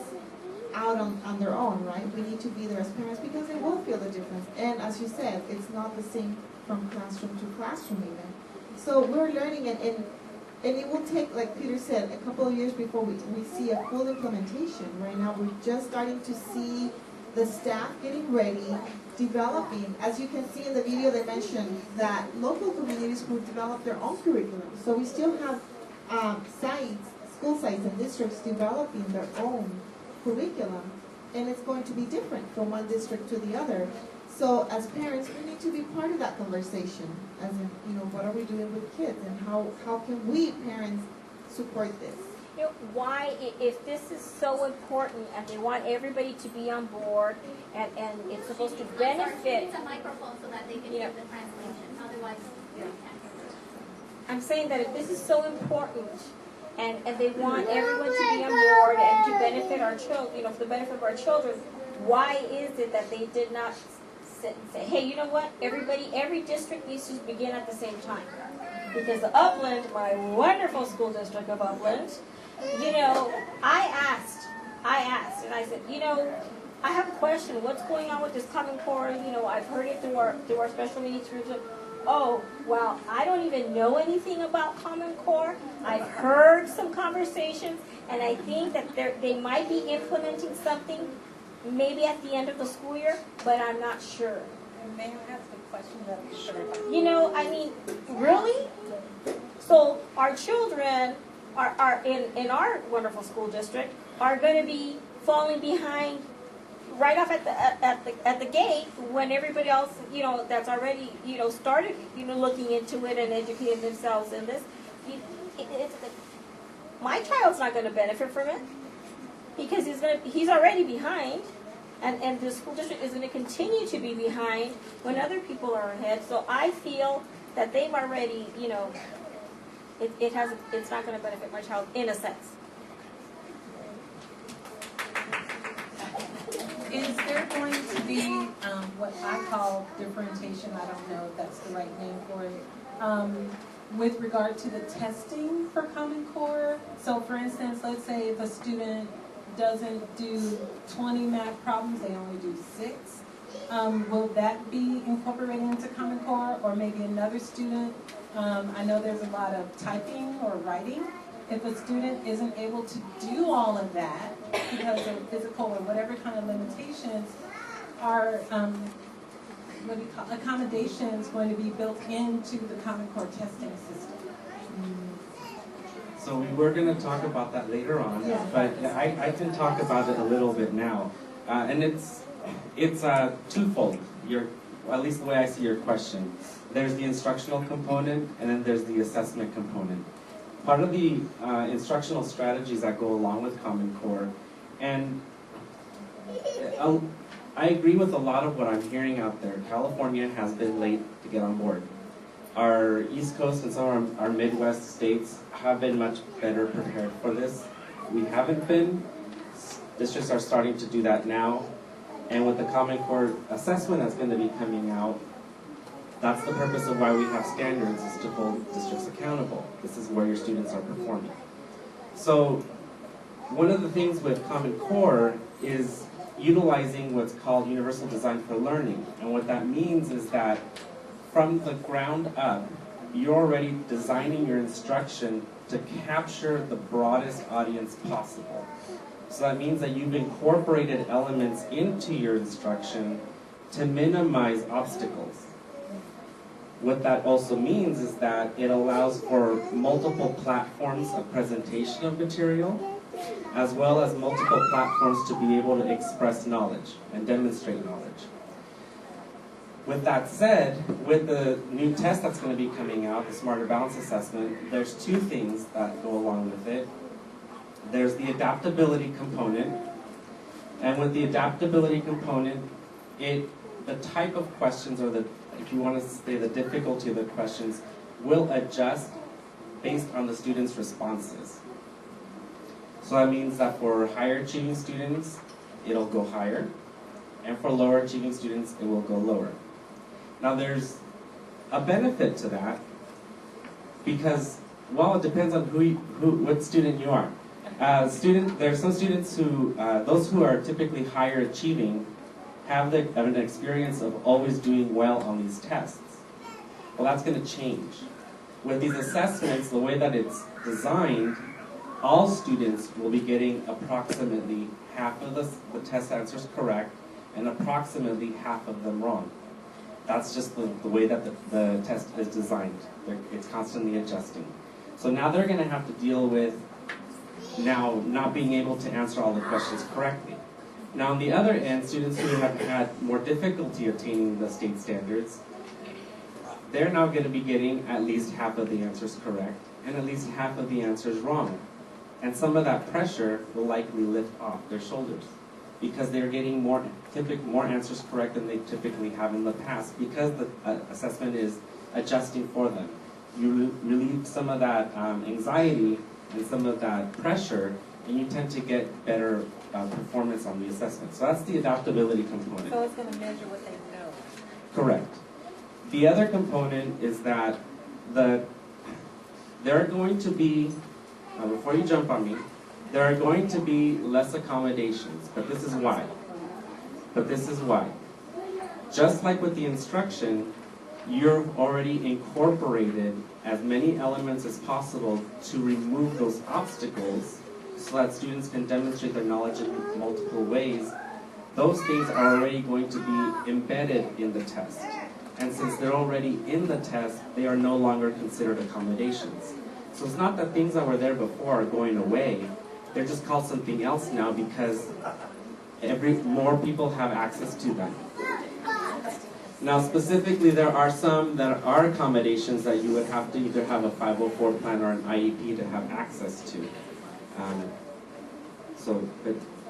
Speaker 3: out on their own, right? We need to be there as parents because they will feel the difference. And as you said, it's not the same from classroom to classroom even. So we're learning, and it will take, like Peter said, a couple of years before we see a full implementation. Right now we're just starting to see the staff getting ready, developing. As you can see in the video, they mentioned that local communities will develop their own curriculum. So we still have sites, school sites and districts developing their own curriculum, and it's going to be different from one district to the other. So as parents, we need to be part of that conversation, as in, you know, what are we doing with kids, and how can we, parents, support this?
Speaker 16: You know, why, if this is so important and they want everybody to be on board, and it's supposed to benefit.
Speaker 4: It's a microphone so that they can hear the translation, otherwise you can't hear it.
Speaker 16: I'm saying that if this is so important, and they want everyone to be on board and to benefit our children, you know, for the benefit of our children, why is it that they did not say, hey, you know what, every district needs to begin at the same time? Because Upland, my wonderful school district of Upland, you know, I asked, and I said, you know, I have a question. What's going on with this Common Core? You know, I've heard it through our special needs groups. Oh, well, I don't even know anything about Common Core. I've heard some conversations, and I think that they might be implementing something maybe at the end of the school year, but I'm not sure.
Speaker 3: May I ask a question?
Speaker 16: You know, I mean, really? So our children are in our wonderful school district are going to be falling behind right off at the gate when everybody else, you know, that's already, you know, started, you know, looking into it and educating themselves in this. My child's not going to benefit from it because he's already behind, and the school district is going to continue to be behind when other people are ahead. So I feel that they've already, you know, it's not going to benefit my child in a sense.
Speaker 6: Is there going to be what I call differentiation? I don't know if that's the right name for it. With regard to the testing for Common Core. So for instance, let's say if a student doesn't do 20 math problems, they only do 6. Will that be incorporated into Common Core? Or maybe another student, I know there's a lot of typing or writing. If a student isn't able to do all of that because of physical or whatever kind of limitations, are accommodations going to be built into the Common Core testing system?
Speaker 2: So we were going to talk about that later on, but I can talk about it a little bit now. And it's twofold, at least the way I see your question. There's the instructional component, and then there's the assessment component. Part of the instructional strategies that go along with Common Core, and I agree with a lot of what I'm hearing out there. California has been late to get on board. Our East Coast and some of our Midwest states have been much better prepared for this. We haven't been. Districts are starting to do that now. And with the Common Core assessment that's going to be coming out, that's the purpose of why we have standards, is to hold districts accountable. This is where your students are performing. So one of the things with Common Core is utilizing what's called Universal Design for Learning. And what that means is that from the ground up, you're already designing your instruction to capture the broadest audience possible. So that means that you've incorporated elements into your instruction to minimize obstacles. What that also means is that it allows for multiple platforms of presentation of material. as well as multiple platforms to be able to express knowledge and demonstrate knowledge. With that said, with the new test that's going to be coming out, the Smarter Balance Assessment, there's two things that go along with it. There's the adaptability component, and with the adaptability component, the type of questions, or if you want to say the difficulty of the questions, will adjust based on the student's responses. So that means that for higher achieving students, it'll go higher, and for lower achieving students, it will go lower. Now there's a benefit to that, because, well, it depends on what student you are. There are some students who, those who are typically higher achieving, have an experience of always doing well on these tests. Well, that's going to change. With these assessments, the way that it's designed, all students will be getting approximately half of the test answers correct and approximately half of them wrong. That's just the way that the test is designed. It's constantly adjusting. So now they're going to have to deal with now not being able to answer all the questions correctly. Now on the other end, students who have had more difficulty attaining the state standards, they're now going to be getting at least half of the answers correct and at least half of the answers wrong. And some of that pressure will likely lift off their shoulders, because they're getting more answers correct than they typically have in the past, because the assessment is adjusting for them. You relieve some of that anxiety and some of that pressure, and you tend to get better performance on the assessment. So that's the adaptability component.
Speaker 16: So it's going to measure what they know.
Speaker 2: Correct. The other component is that there are going to be, before you jump on me, there are going to be less accommodations, but this is why. Just like with the instruction, you've already incorporated as many elements as possible to remove those obstacles so that students can demonstrate their knowledge in multiple ways. Those things are already going to be embedded in the test. And since they're already in the test, they are no longer considered accommodations. So it's not that things that were there before are going away. They're just called something else now because more people have access to them. Now specifically, there are some that are accommodations that you would have to either have a 504 plan or an IEP to have access to.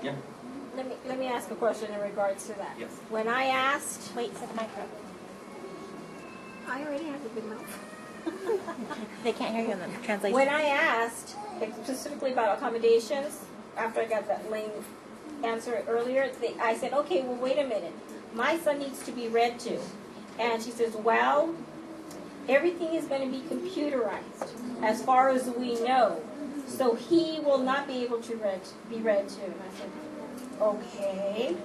Speaker 2: Yeah.
Speaker 16: Let me ask a question in regards to that.
Speaker 2: Yes.
Speaker 16: When I asked,
Speaker 5: Wait, set the mic up.
Speaker 16: I already have a big mouth.
Speaker 5: They can't hear you in the translation.
Speaker 16: When I asked specifically about accommodations, after I got that lame answer earlier, I said, okay, well, wait a minute. My son needs to be read to. And she says, well, everything is going to be computerized as far as we know. So he will not be able to be read to. And I said, okay.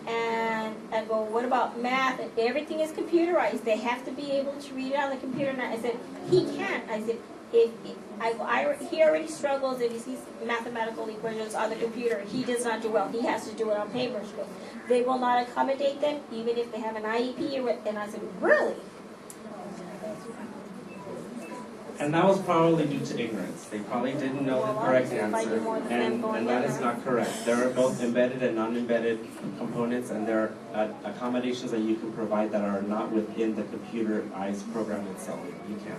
Speaker 16: And I go, what about math? And everything is computerized. They have to be able to read it on the computer. And I said, he can't. I said, he already struggles if he sees mathematical equations on the computer. He does not do well. He has to do it on paper. She goes, they will not accommodate them even if they have an IEP. And I said, really?
Speaker 2: And that was probably due to ignorance. They probably didn't know the correct answer, and that is not correct. There are both embedded and non-embedded components, and there are accommodations that you can provide that are not within the computerized program itself. You can.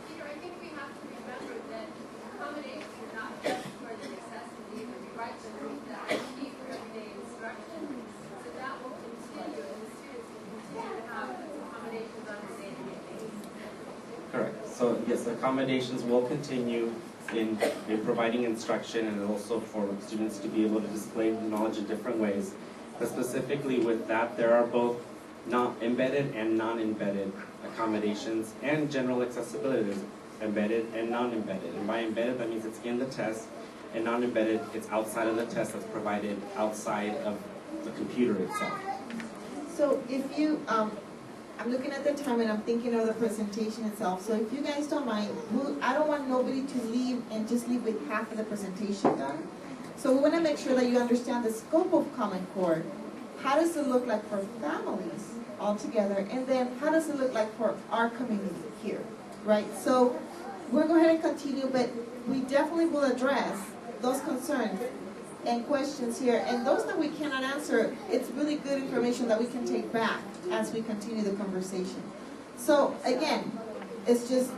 Speaker 1: Peter, I think we have to remember that accommodations are not just for the assessment either. We write them with the IEP for everyday instruction, so that will continue, and the students will continue to have accommodations on a day-to-day basis.
Speaker 2: Correct. So yes, accommodations will continue in providing instruction, and also for students to be able to display knowledge in different ways. But specifically with that, there are both embedded and non-embedded accommodations, and general accessibility is embedded and non-embedded. And by embedded, that means it's in the test, and non-embedded, it's outside of the test, that's provided outside of the computer itself.
Speaker 3: So if you, I'm looking at the time and I'm thinking of the presentation itself. So if you guys don't mind, I don't want nobody to leave and just leave with half of the presentation done. So we want to make sure that you understand the scope of Common Core. How does it look like for families altogether? And then how does it look like for our community here, right? So we'll go ahead and continue, but we definitely will address those concerns and questions here, and those that we cannot answer, it's really good information that we can take back as we continue the conversation. So again, it's just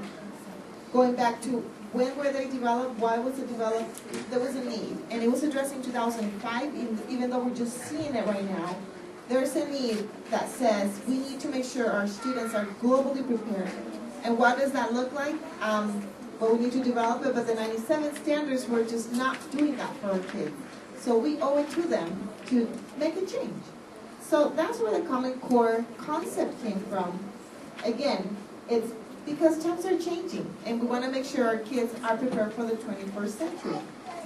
Speaker 3: going back to when were they developed, why was it developed, there was a need, and it was addressed in 2005, even though we're just seeing it right now. There's a need that says we need to make sure our students are globally prepared. And what does that look like? Well, we need to develop it, but the 97 standards were just not doing that for our kids. So we owe it to them to make a change. So that's where the Common Core concept came from. Again, it's because times are changing, and we want to make sure our kids are prepared for the 21st century.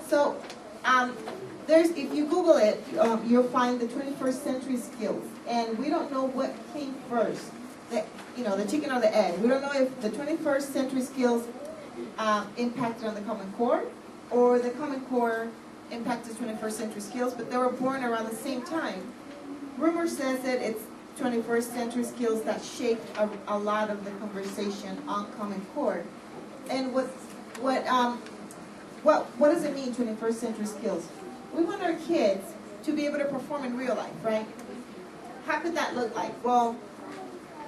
Speaker 3: So if you Google it, you'll find the 21st century skills, and we don't know what came first, the chicken or the egg. We don't know if the 21st century skills impacted on the Common Core, or the Common Core impacted 21st century skills, but they were born around the same time. Rumor says that it's 21st century skills that shaped a lot of the conversation on Common Core. And what does it mean, 21st century skills? We want our kids to be able to perform in real life, right? How could that look like? Well,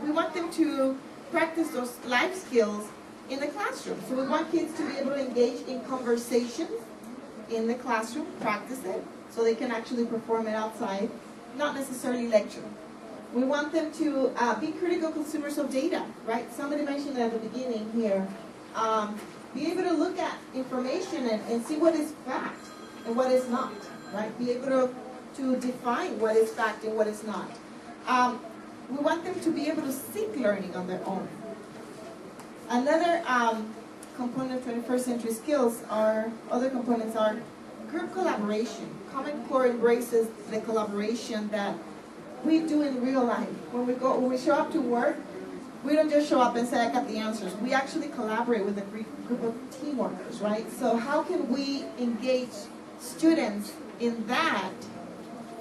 Speaker 3: we want them to practice those life skills in the classroom. So we want kids to be able to engage in conversations in the classroom, practice it, so they can actually perform it outside, not necessarily lecture. We want them to be critical consumers of data, right? Somebody mentioned it at the beginning here. Be able to look at information and see what is fact and what is not, right? Be able to define what is fact and what is not. We want them to be able to seek learning on their own. Another component of 21st century skills other components are group collaboration. Common Core embraces the collaboration that we do in real life. When we show up to work, we don't just show up and say, I got the answers. We actually collaborate with a group of team workers, right? So how can we engage students in that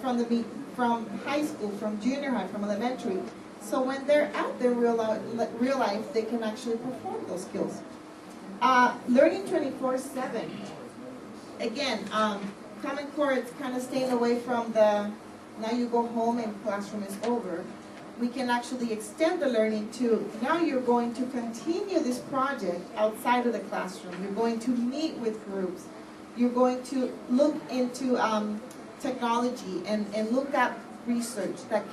Speaker 3: from high school, from junior high, from elementary, so when they're out there in real life, they can actually perform those skills. Learning 24/7. Again, Common Core is kind of staying away from the now you go home and classroom is over. We can actually extend the learning to now you're going to continue this project outside of the classroom. You're going to meet with groups. You're going to look into technology and look at research that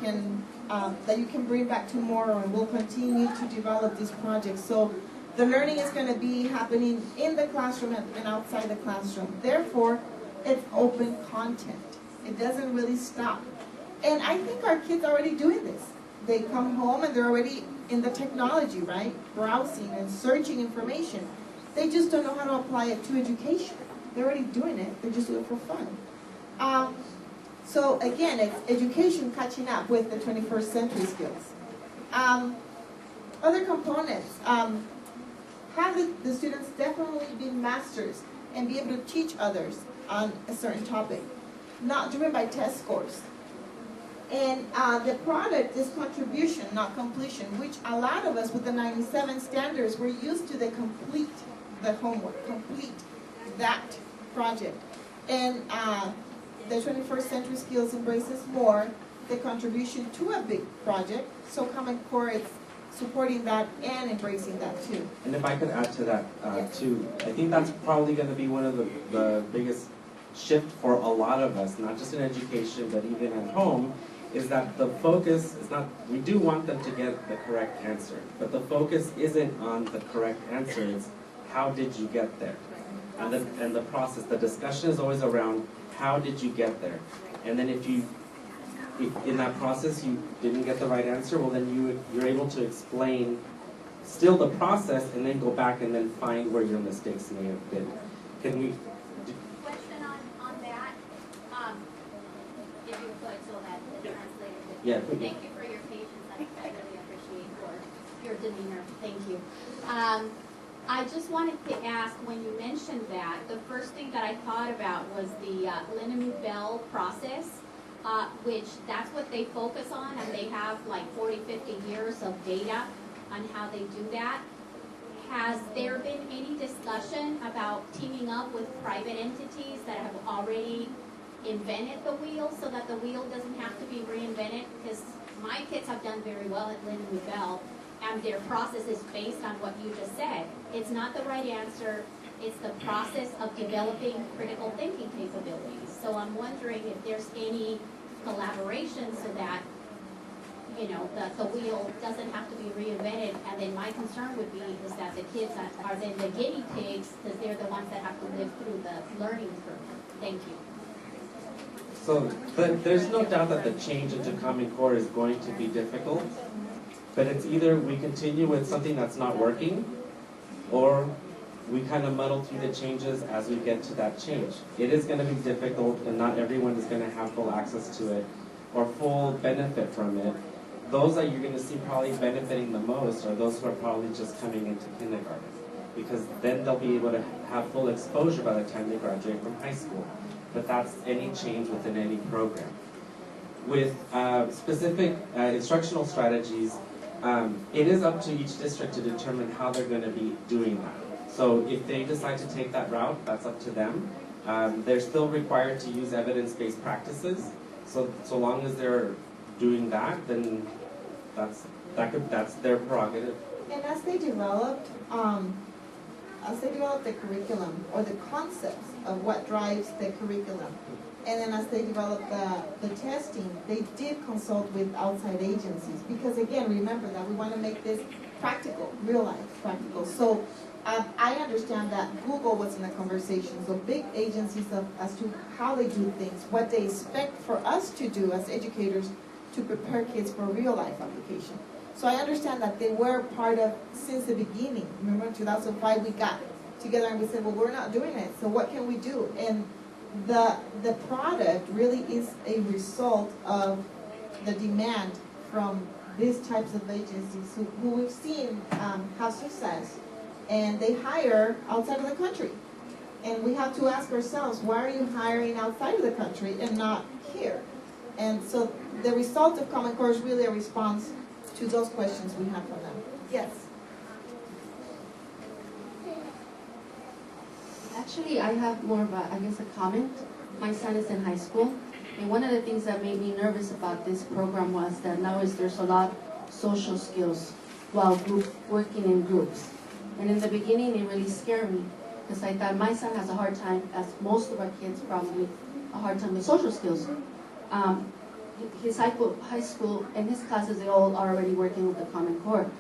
Speaker 3: you can bring back tomorrow, and we'll continue to develop these projects. So the learning is going to be happening in the classroom and outside the classroom. Therefore, it's open content. It doesn't really stop. And I think our kids are already doing this. They come home and they're already in the technology, right? Browsing and searching information. They just don't know how to apply it to education. They're already doing it. They just do it for fun. So again, it's education catching up with the 21st century skills. Other components. Have the students definitely be masters and be able to teach others on a certain topic, not driven by test scores. And the product is contribution, not completion, which a lot of us with the 97 standards, we're used to complete the homework, complete that project. And the 21st century skills embraces more the contribution to a big project, so Common Core is supporting that and embracing that too.
Speaker 2: And if I could add to that too, I think that's probably going to be one of the biggest shift for a lot of us, not just in education but even at home, is that the focus is not, we do want them to get the correct answer, but the focus isn't on the correct answer, it's how did you get there? And the process, the discussion is always around how did you get there? And then if in that process you didn't get the right answer, well then you're able to explain still the process and then go back and then find where your mistakes may have been. Can we?
Speaker 4: Question on that, if you could, so that the translator could.
Speaker 2: Yeah.
Speaker 4: Thank you for your patience, I really appreciate your demeanor, thank you. I just wanted to ask, when you mentioned that, the first thing that I thought about was the Linneman-Bell process, which that's what they focus on, and they have like 40, 50 years of data on how they do that. has there been any discussion about teaming up with private entities that have already invented the wheel so that the wheel doesn't have to be reinvented? Because my kids have done very well at Lyndon Bell, and their process is based on what you just said. It's not the right answer. It's the process of developing critical thinking capabilities. So I'm wondering if there's any collaboration so that, you know, the wheel doesn't have to be reinvented. And then my concern would be is that the kids are then the guinea pigs because they're the ones that have to live through the learning curve. Thank you.
Speaker 2: So there's no doubt that the change into Common Core is going to be difficult, but it's either we continue with something that's not working, or we kind of muddle through the changes as we get to that change. It is going to be difficult, and not everyone is going to have full access to it or full benefit from it. Those that you're going to see probably benefiting the most are those who are probably just coming into kindergarten, because then they'll be able to have full exposure by the time they graduate from high school. But that's any change within any program. With specific instructional strategies, it is up to each district to determine how they're going to be doing that. So if they decide to take that route, that's up to them. They're still required to use evidence-based practices. So long as they're doing that, then that's their prerogative.
Speaker 3: And as they developed the curriculum or the concepts of what drives the curriculum, and then as they developed the testing, they did consult with outside agencies, because again, remember that we want to make this practical, real life practical. So I understand that Google was in the conversation, so big agencies as to how they do things, what they expect for us to do as educators to prepare kids for real life application. So I understand that they were part of since the beginning. Remember in 2005 we got together and we said, well, we're not doing it, so what can we do? And the product really is a result of the demand from these types of agencies who we've seen have success, and they hire outside of the country. And we have to ask ourselves, why are you hiring outside of the country and not here? And so the result of Common Core is really a response to those questions we have from them. Yes?
Speaker 17: Actually, I have more of a, a comment. My son is in high school, and one of the things that made me nervous about this program was that nowadays there's a lot of social skills while working in groups. And in the beginning, it really scared me, because I thought my son has a hard time, as most of our kids probably, a hard time with social skills. His high school and his classes, they all are already working with the Common Core.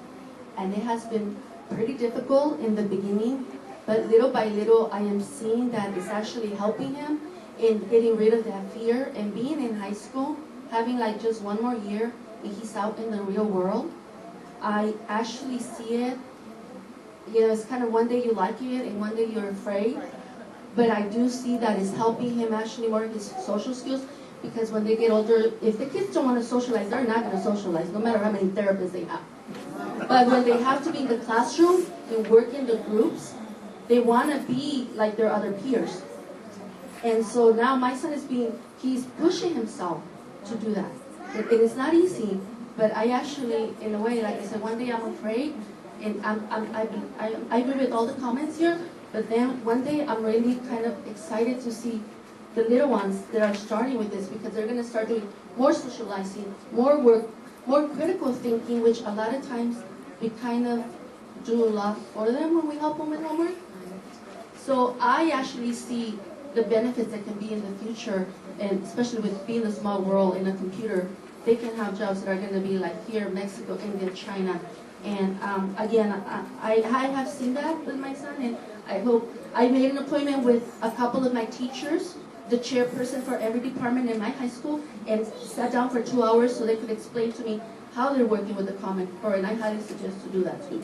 Speaker 17: And it has been pretty difficult in the beginning, but little by little, I am seeing that it's actually helping him in getting rid of that fear and being in high school, having like just one more year, and he's out in the real world. I actually see it, you know, it's kind of one day you like it and one day you're afraid, but I do see that it's helping him actually work his social skills, because when they get older, if the kids don't want to socialize, they're not going to socialize, no matter how many therapists they have. But when they have to be in the classroom and work in the groups, they want to be like their other peers. And so now my son he's pushing himself to do that. It is not easy, but I actually, in a way, like I said, one day I'm afraid, and I agree with all the comments here, but then one day I'm really kind of excited to see the little ones that are starting with this, because they're going to start doing more socializing, more work, more critical thinking, which a lot of times we kind of do a lot for them when we help them with homework. So I actually see the benefits that can be in the future, and especially with being a small world in a computer, they can have jobs that are going to be like here, Mexico, India, China. And again, I have seen that with my son, and I hope I made an appointment with a couple of my teachers, the chairperson for every department in my high school, and sat down for 2 hours so they could explain to me how they're working with the Common Core, and I highly suggest to do that too.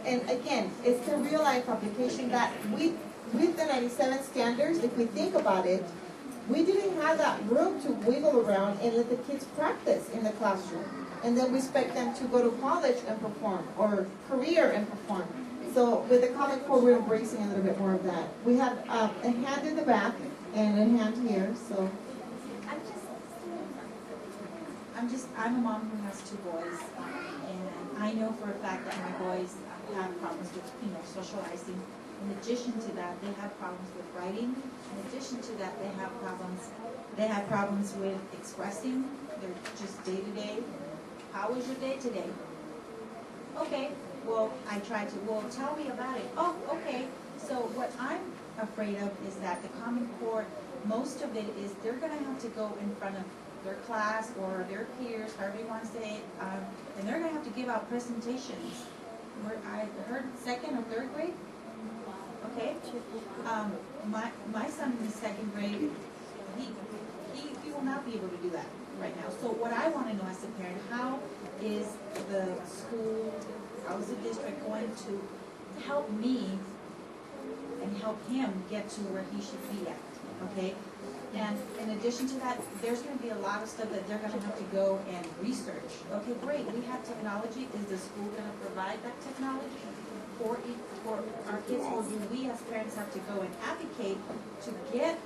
Speaker 3: And again, it's the real life application that with the 97 standards, if we think about it, we didn't have that room to wiggle around and let the kids practice in the classroom. And then we expect them to go to college and perform, or career and perform. So with the Common Core, we're embracing a little bit more of that. We have a hand in the back and a hand here, so.
Speaker 18: I'm a mom who has 2 boys, and I know for a fact that my boys have problems with, socializing. In addition to that, they have problems with writing. In addition to that, they have problems with expressing. They're just day to day. How was your day today? Okay, well, I tried to, well, tell me about it. Oh, okay. So what I'm afraid of is that the Common Core, most of it is they're gonna have to go in front of their class or their peers, however you want to say it, and they're gonna have to give out presentations. I heard second or third grade. Okay. My son in the second grade, he will not be able to do that right now. So what I want to know as a parent, how is the school, how is the district going to help me and help him get to where he should be at? Okay. And in addition to that, there's going to be a lot of stuff that they're going to have to go and research. Okay, great, we have technology. Is the school going to provide that technology for our kids? Or do we as parents have to go and advocate to get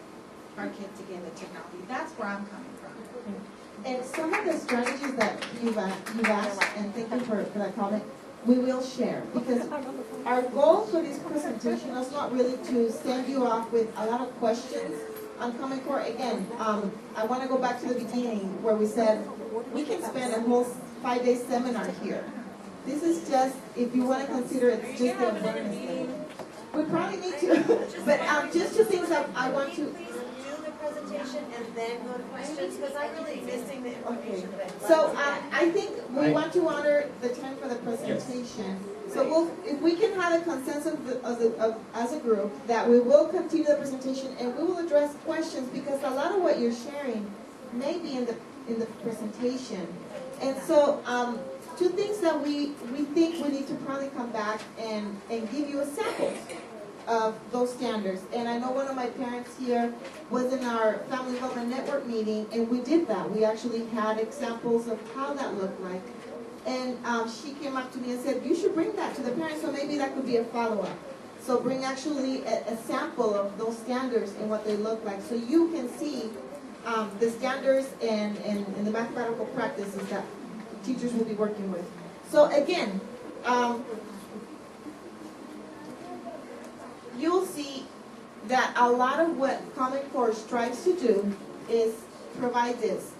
Speaker 18: our kids to get the technology? That's where I'm coming from.
Speaker 3: And some of the strategies that you've asked, and thank you for that comment, we will share. Because our goal for this presentation is not really to send you off with a lot of questions on Common Core. Again, I want to go back to the beginning where we said we can spend a whole 5-day seminar here. This is just, if you want to consider it, just the awareness thing. We probably need to, but just two things I want to.
Speaker 19: Presentation and then go to questions, because I'm really missing the information.
Speaker 3: Okay. So I think we want to honor the time for the presentation. So if we can have a consensus as a group that we will continue the presentation and we will address questions, because a lot of what you're sharing may be in the presentation. And so two things that we think we need to probably come back and give you a sample of those standards. And I know one of my parents here was in our Family Development Network meeting, and we did that. We actually had examples of how that looked like. And she came up to me and said, you should bring that to the parents, so maybe that could be a follow-up. So bring actually a sample of those standards and what they look like, so you can see the standards and the mathematical practices that teachers will be working with. So again, you'll see that a lot of what Common Core strives to do is provide this.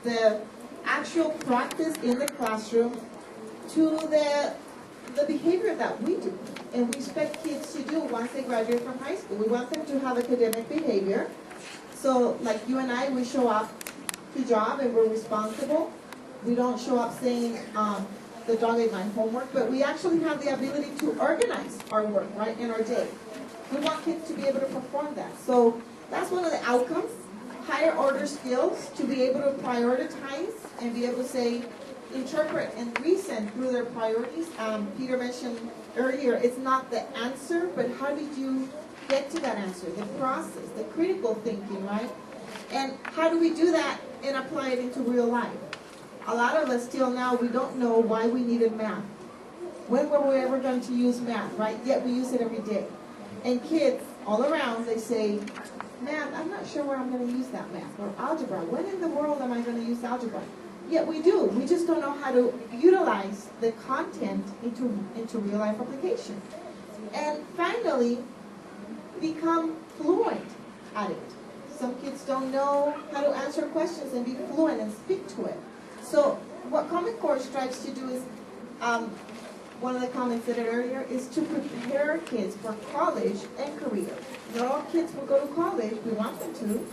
Speaker 3: The actual practice in the classroom to the behavior that we do and we expect kids to do once they graduate from high school. We want them to have academic behavior. So like you and I, we show up to job and we're responsible. We don't show up saying, the dog ate my homework, but we actually have the ability to organize our work, right, in our day. We want kids to be able to perform that. So that's one of the outcomes. Higher order skills to be able to prioritize and be able to say, interpret and reason through their priorities. Peter mentioned earlier, it's not the answer, but how did you get to that answer? The process, the critical thinking, right? And how do we do that and apply it into real life? A lot of us still now, we don't know why we needed math. When were we ever going to use math, right? Yet we use it every day. And kids all around, they say, math, I'm not sure where I'm going to use that math. Or algebra, when in the world am I going to use algebra? Yet we do. We just don't know how to utilize the content into real life application. And finally, become fluent at it. Some kids don't know how to answer questions and be fluent and speak to it. So what Common Core strives to do is, one of the comments said earlier, is to prepare kids for college and career. Not all kids will go to college, we want them to,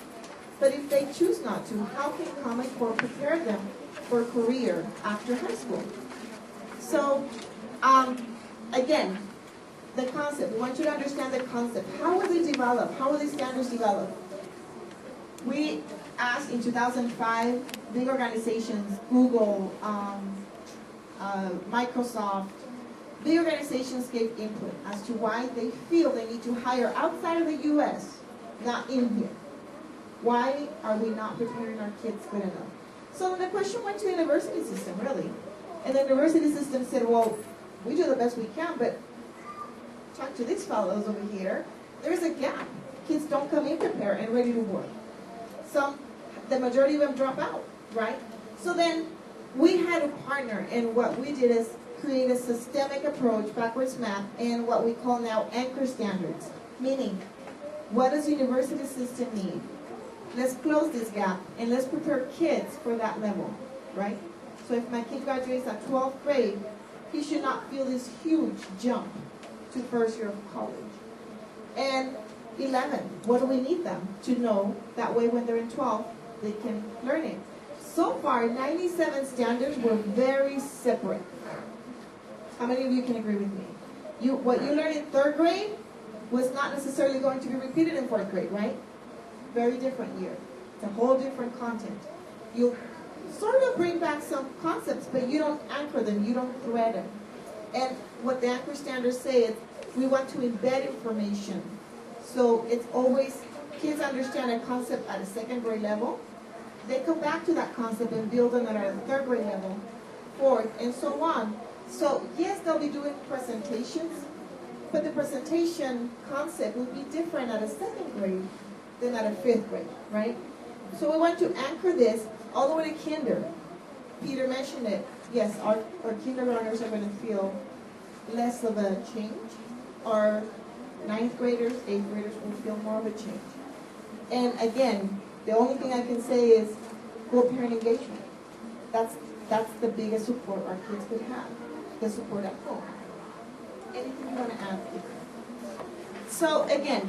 Speaker 3: but if they choose not to, how can Common Core prepare them for a career after high school? So, again, the concept, we want you to understand the concept. How were they developed? How were these standards developed? We asked in 2005, big organizations, Google, Microsoft, big organizations gave input as to why they feel they need to hire outside of the U.S., not in here. Why are we not preparing our kids good enough? So the question went to the university system, really. And the university system said, well, we do the best we can, but talk to these fellows over here. There's a gap. Kids don't come in prepared and ready to work. The majority of them drop out, right? So then we had a partner, and what we did is create a systemic approach, backwards math, and what we call now anchor standards. Meaning, what does the university system need? Let's close this gap and let's prepare kids for that level, right? So if my kid graduates at 12th grade, he should not feel this huge jump to first year of college. And 11, what do we need them to know? That way when they're in 12th, they can learn it. So far, 97 standards were very separate. How many of you can agree with me? What you learned in 3rd grade was not necessarily going to be repeated in 4th grade, right? Very different year. It's a whole different content. You sort of bring back some concepts, but you don't anchor them, you don't thread them. And what the anchor standards say is we want to embed information. So it's always, kids understand a concept at a 2nd grade level. They come back to that concept and build on it at a 3rd grade level, 4th, and so on. So yes, they'll be doing presentations, but the presentation concept will be different at a 2nd grade than at a 5th grade, right? So we want to anchor this all the way to kinder. Peter mentioned it. Yes, our kindergartners are going to feel less of a change. Our 9th graders, 8th graders will feel more of a change. And again, the only thing I can say is co-parent engagement. That's the biggest support our kids could have, the support at home. Anything you want to add? So again,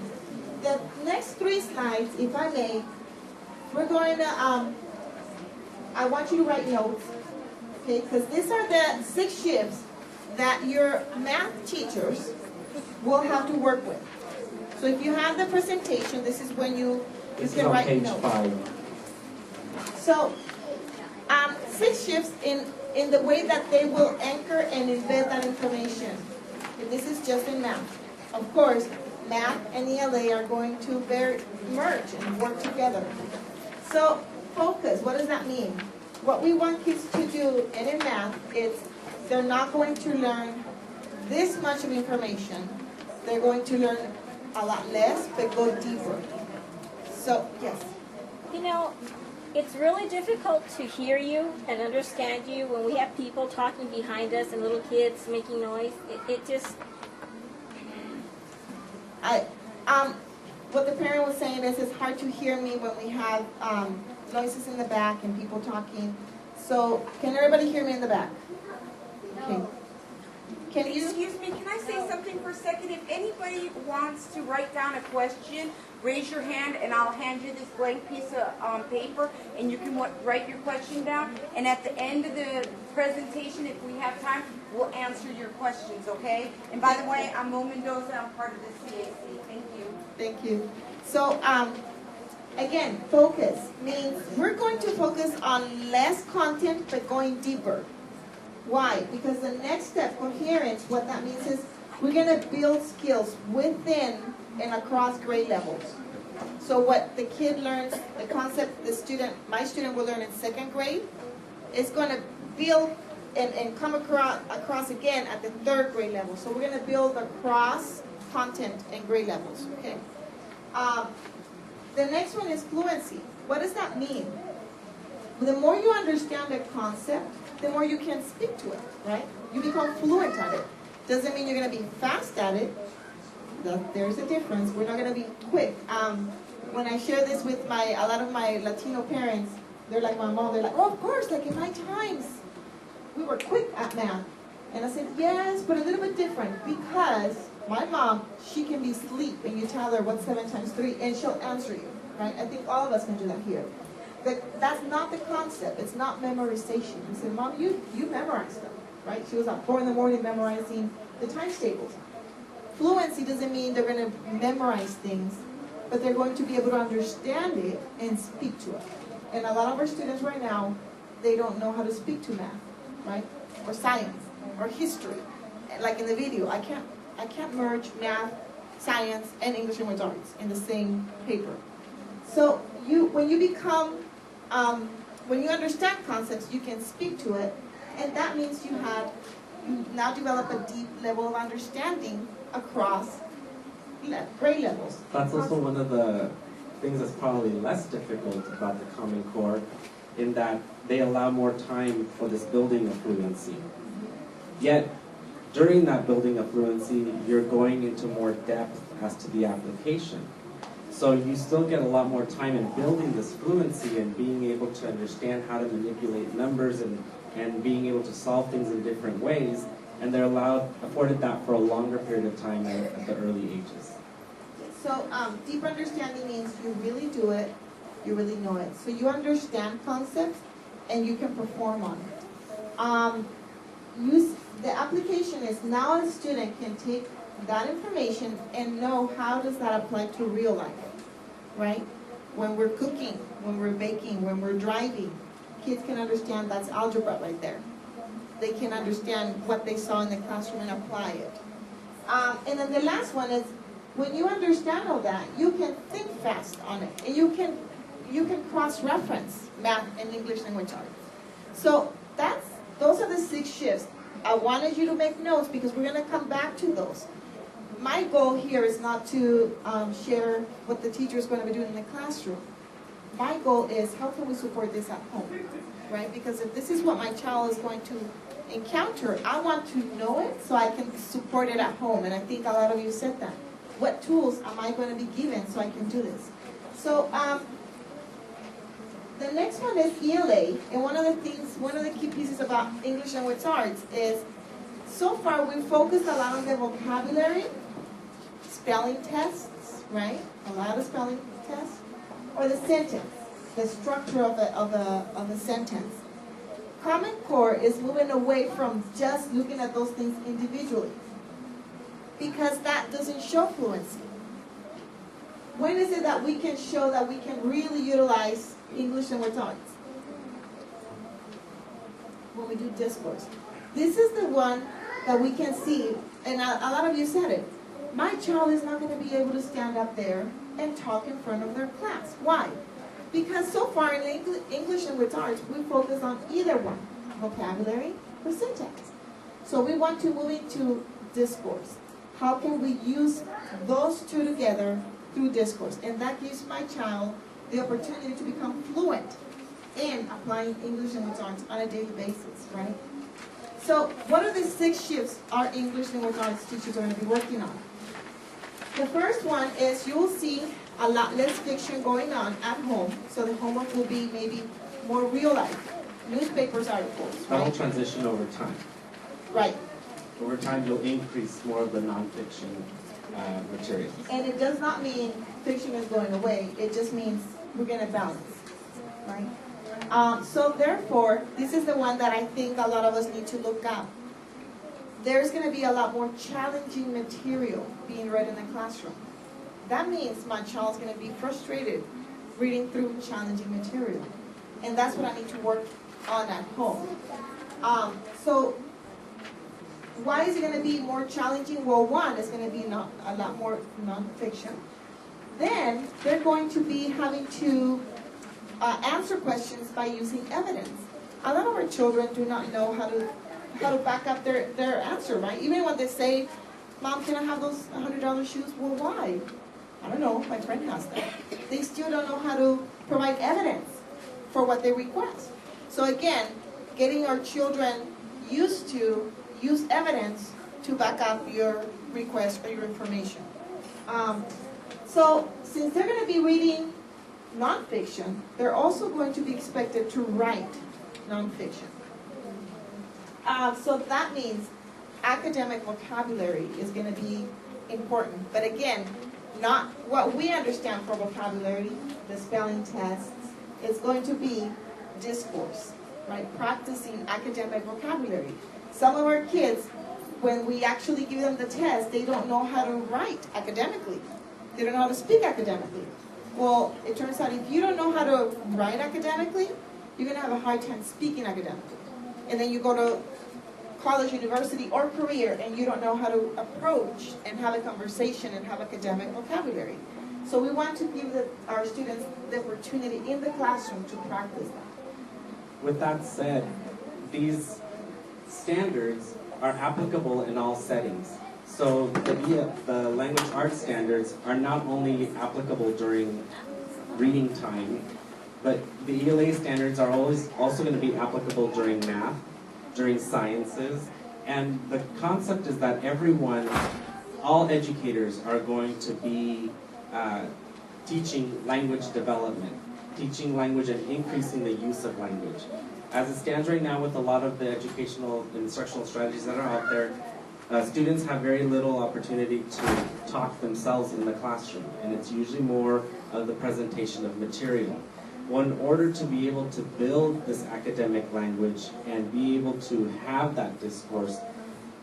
Speaker 3: the next 3 slides, if I may, we're going to, I want you to write notes, okay, because these are the 6 shifts that your math teachers will have to work with. So if you have the presentation, this is when you can write notes.
Speaker 20: Page 5.
Speaker 3: So, 6 shifts in the way that they will anchor and embed that information. And this is just in math. Of course, math and ELA are going to merge and work together. So, focus, what does that mean? What we want kids to do, and in math, is they're not going to learn this much of information. They're going to learn a lot less, but go deeper. So, yes.
Speaker 16: You know, it's really difficult to hear you and understand you when we have people talking behind us and little kids making noise. It just...
Speaker 3: What the parent was saying is it's hard to hear me when we have noises in the back and people talking. So, can everybody hear me in the back? Okay. Can you?
Speaker 21: Excuse me, can I say something for a second? If anybody wants to write down a question, raise your hand and I'll hand you this blank piece of paper and you can write your question down. And at the end of the presentation, if we have time, we'll answer your questions, okay? And by the way, I'm Mo Mendoza, I'm part of the CAC. Thank you.
Speaker 3: Thank you. So, again, focus means we're going to focus on less content but going deeper. Why? Because the next step, coherence, what that means is we're going to build skills within and across grade levels. So what the kid learns, the concept my student will learn in 2nd grade, is going to build and come across again at the 3rd grade level. So we're going to build across content and grade levels, okay? The next one is fluency. What does that mean? The more you understand a concept, the more you can speak to it, right? You become fluent at it. Doesn't mean you're going to be fast at it. There's a difference. We're not going to be quick. When I share this with a lot of my Latino parents, they're like my mom. They're like, oh, of course, like in my times, we were quick at math. And I said, yes, but a little bit different because my mom, she can be asleep and you tell her what's 7 times 3 and she'll answer you, right? I think all of us can do that here. But that's not the concept. It's not memorization. I said, Mom, you memorize them, right? She was up 4 in the morning memorizing the times tables. Fluency doesn't mean they're going to memorize things, but they're going to be able to understand it and speak to it. And a lot of our students right now, they don't know how to speak to math, right? Or science, or history. Like in the video, I can't merge math, science, and English language arts in the same paper. So when you understand concepts, you can speak to it, and that means you now develop a deep level of understanding across grade levels.
Speaker 20: That's also one of the things that's probably less difficult about the Common Core, in that they allow more time for this building of fluency. Yet, during that building of fluency, you're going into more depth as to the application. So you still get a lot more time in building this fluency and being able to understand how to manipulate numbers and being able to solve things in different ways. And they're afforded that for a longer period of time at the early ages.
Speaker 3: So deep understanding means you really do it, you really know it. So you understand concepts and you can perform on it. The application is now a student can take that information and know how does that apply to real life, right? When we're cooking, when we're baking, when we're driving, kids can understand that's algebra right there. They can understand what they saw in the classroom and apply it. And then the last one is, when you understand all that, you can think fast on it. And you can cross-reference math and English language arts. So those are the 6 shifts. I wanted you to make notes because we're going to come back to those. My goal here is not to share what the teacher is going to be doing in the classroom. My goal is how can we support this at home, right? Because if this is what my child is going to encounter, I want to know it so I can support it at home. And I think a lot of you said that. What tools am I going to be given so I can do this? So the next one is ELA, and one of the key pieces about English language arts is, so far we've focused a lot on the vocabulary, spelling tests, right? A lot of spelling tests, or the sentence, the structure of a sentence. Common Core is moving away from just looking at those things individually, because that doesn't show fluency. When is it that we can show that we can really utilize English language arts? When we do discourse. This is the one that we can see, and a lot of you said it. My child is not going to be able to stand up there and talk in front of their class. Why? Because so far in English language arts, we focus on either one, vocabulary or syntax. So we want to move into discourse. How can we use those two together through discourse? And that gives my child the opportunity to become fluent in applying English language arts on a daily basis, right? So what are the 6 shifts our English language arts teachers are going to be working on? The first one is you will see a lot less fiction going on at home, so the homework will be maybe more real life, newspapers, articles, right?
Speaker 20: That'll transition over time.
Speaker 3: Right.
Speaker 20: Over time, you'll increase more of the nonfiction material.
Speaker 3: And it does not mean fiction is going away. It just means we're going to balance, right? So therefore, this is the one that I think a lot of us need to look up. There's going to be a lot more challenging material being read in the classroom. That means my child's going to be frustrated reading through challenging material. And that's what I need to work on at home. So why is it going to be more challenging? Well, one, it's going to be a lot more nonfiction. Then they're going to be having to answer questions by using evidence. A lot of our children do not know how to back up their answer, right? Even when they say, "Mom, can I have those $100 shoes?" Well, why? I don't know. My friend has them. They still don't know how to provide evidence for what they request. So again, getting our children used to use evidence to back up your request or your information. So since they're going to be reading nonfiction, they're also going to be expected to write nonfiction. So that means academic vocabulary is going to be important. But again, not what we understand for vocabulary, the spelling tests, it's going to be discourse, right? Practicing academic vocabulary. Some of our kids, when we actually give them the test, they don't know how to write academically. They don't know how to speak academically. Well, it turns out if you don't know how to write academically, you're going to have a hard time speaking academically. And then you go to college, university, or career, and you don't know how to approach and have a conversation and have academic vocabulary. So we want to give our students the opportunity in the classroom to practice that.
Speaker 20: With that said, these standards are applicable in all settings. So the language arts standards are not only applicable during reading time, but the ELA standards are also going to be applicable during math, during sciences, And the concept is that everyone, all educators are going to be teaching language development, teaching language and increasing the use of language. As it stands right now with a lot of the educational and instructional strategies that are out there, students have very little opportunity to talk themselves in the classroom, and it's usually more of the presentation of material. Well, in order to be able to build this academic language and be able to have that discourse,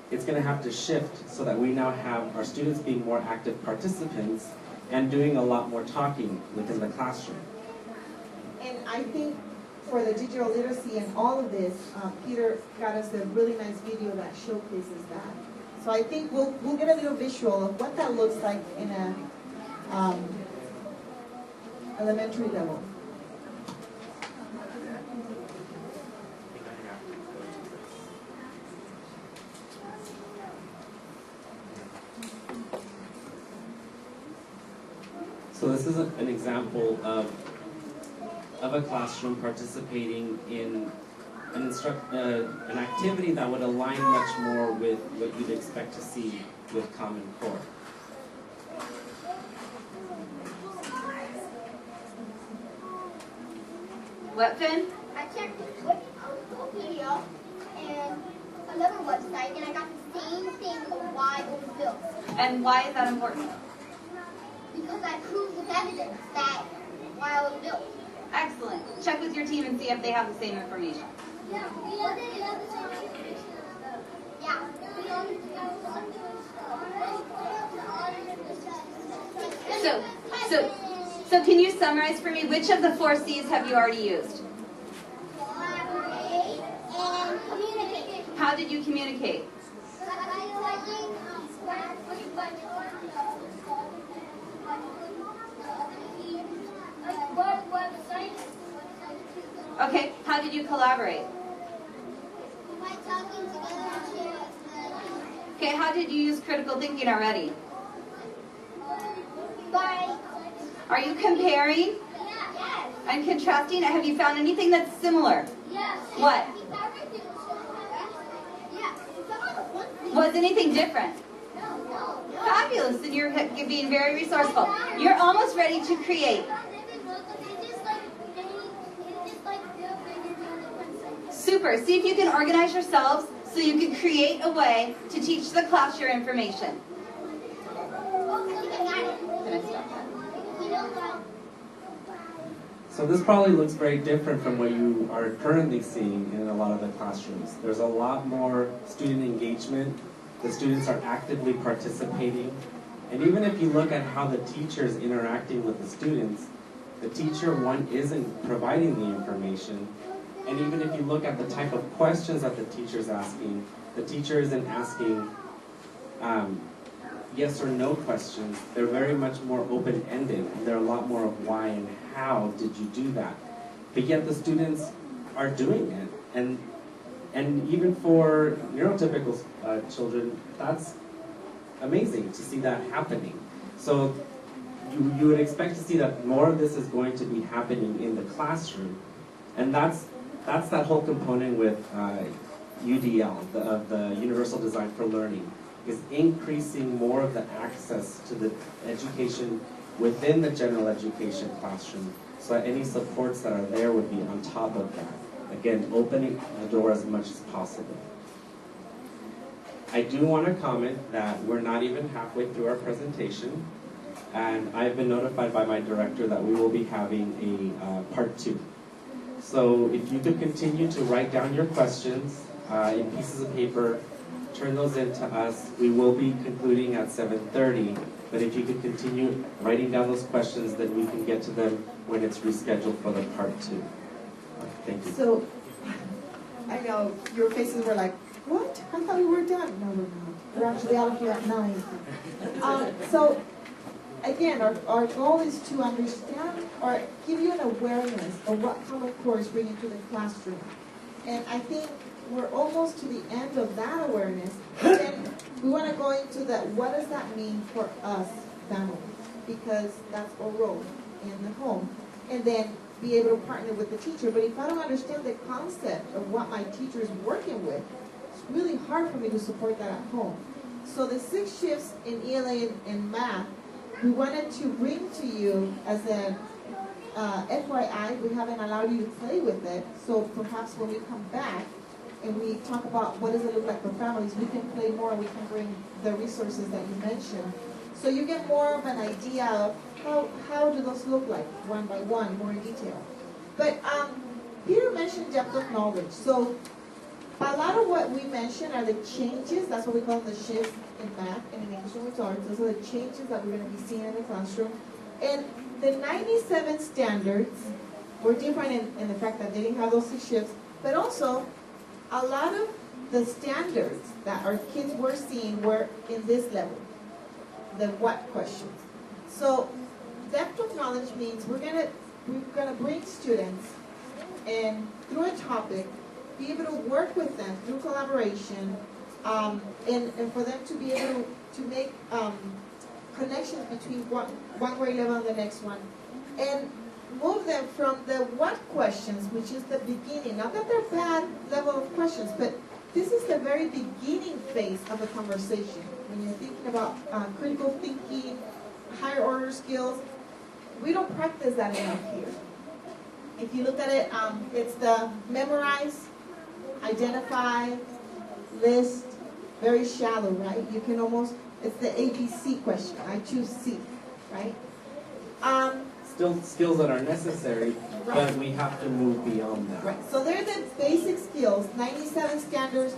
Speaker 20: it's going to have to shift so that we now have our students being more active participants and doing a lot more talking within the classroom.
Speaker 3: And I think for the digital literacy and all of this, Peter got us a really nice video that showcases that. So I think we'll get a little visual of what that looks like in a elementary level.
Speaker 20: So this is an example of a classroom participating in an activity that would align much more with what you'd expect to see with Common Core.
Speaker 8: What, Finn? I checked Wikipedia and another website, and I got the same thing of why it was built. And why is that important? Because I proved with evidence that why it was built. Excellent. Check with your team and see if they have the same information. Yeah, we have the same information. Yeah. So can you summarize for me which of the 4 C's have you already used? Collaborate and communicate. How did you communicate? Okay, how did you collaborate? By talking together. Okay, how did you use critical thinking already? By... Are you comparing? Yes. And contrasting? Have you found anything that's similar? Yes. What? Was anything different? No. Fabulous, and you're being very resourceful. You're almost ready to create. Super. See if you can organize yourselves so you can create a way to teach the class your information.
Speaker 20: So this probably looks very different from what you are currently seeing in a lot of the classrooms. There's a lot more student engagement. The students are actively participating. And even if you look at how the teacher is interacting with the students, the teacher, one, isn't providing the information. And even if you look at the type of questions that the teacher is asking, the teacher isn't asking yes or no questions. They're very much more open-ended, and they're a lot more of why and how did you do that. But yet the students are doing it. And even for neurotypical children, that's amazing to see that happening. So you would expect to see that more of this is going to be happening in the classroom. And that's that whole component with UDL, the Universal Design for Learning, is increasing more of the access to the education within the general education classroom, so that any supports that are there would be on top of that. Again, opening the door as much as possible. I do want to comment that we're not even halfway through our presentation, and I've been notified by my director that we will be having a part 2. So if you could continue to write down your questions in pieces of paper, turn those in to us. We will be concluding at 7:30, but if you could continue writing down those questions, then we can get to them when it's rescheduled for the part 2. Thank you.
Speaker 3: So, I know your faces were like, what? I thought we were done. No, we're not. We're actually out of here at 9. So, again, our goal is to understand or give you an awareness of what Common Core is bringing to the classroom. And I think we're almost to the end of that awareness. Then we want to go into what does that mean for us, families? Because that's our role in the home. And then be able to partner with the teacher. But if I don't understand the concept of what my teacher is working with, it's really hard for me to support that at home. So the 6 shifts in ELA and math, we wanted to bring to you as a FYI. We haven't allowed you to play with it, so perhaps when we come back and we talk about what does it look like for families, we can play more, we can bring the resources that you mentioned. So you get more of an idea of how do those look like, one by one, more in detail. But Peter mentioned depth of knowledge. So a lot of what we mentioned are the changes, that's what we call the shifts in math and in English language arts. Those are the changes that we're going to be seeing in the classroom. And the 97 standards were different in the fact that they didn't have those 6 shifts, but also a lot of the standards that our kids were seeing were in this level, the what questions. So depth of knowledge means we're gonna bring students and through a topic, be able to work with them through collaboration, and for them to be able to make connections between one grade level and the next one, and move them from the what questions, which is the beginning. Not that they're bad level of questions, but this is the very beginning phase of a conversation. When you're thinking about critical thinking, higher order skills, we don't practice that enough here. If you look at it, it's the memorize, identify, list, very shallow, right? You can almost, it's the ABC question. I choose C, right?
Speaker 20: Still skills that are necessary, but we have to move beyond that.
Speaker 3: Right. So they're the basic skills. 97 standards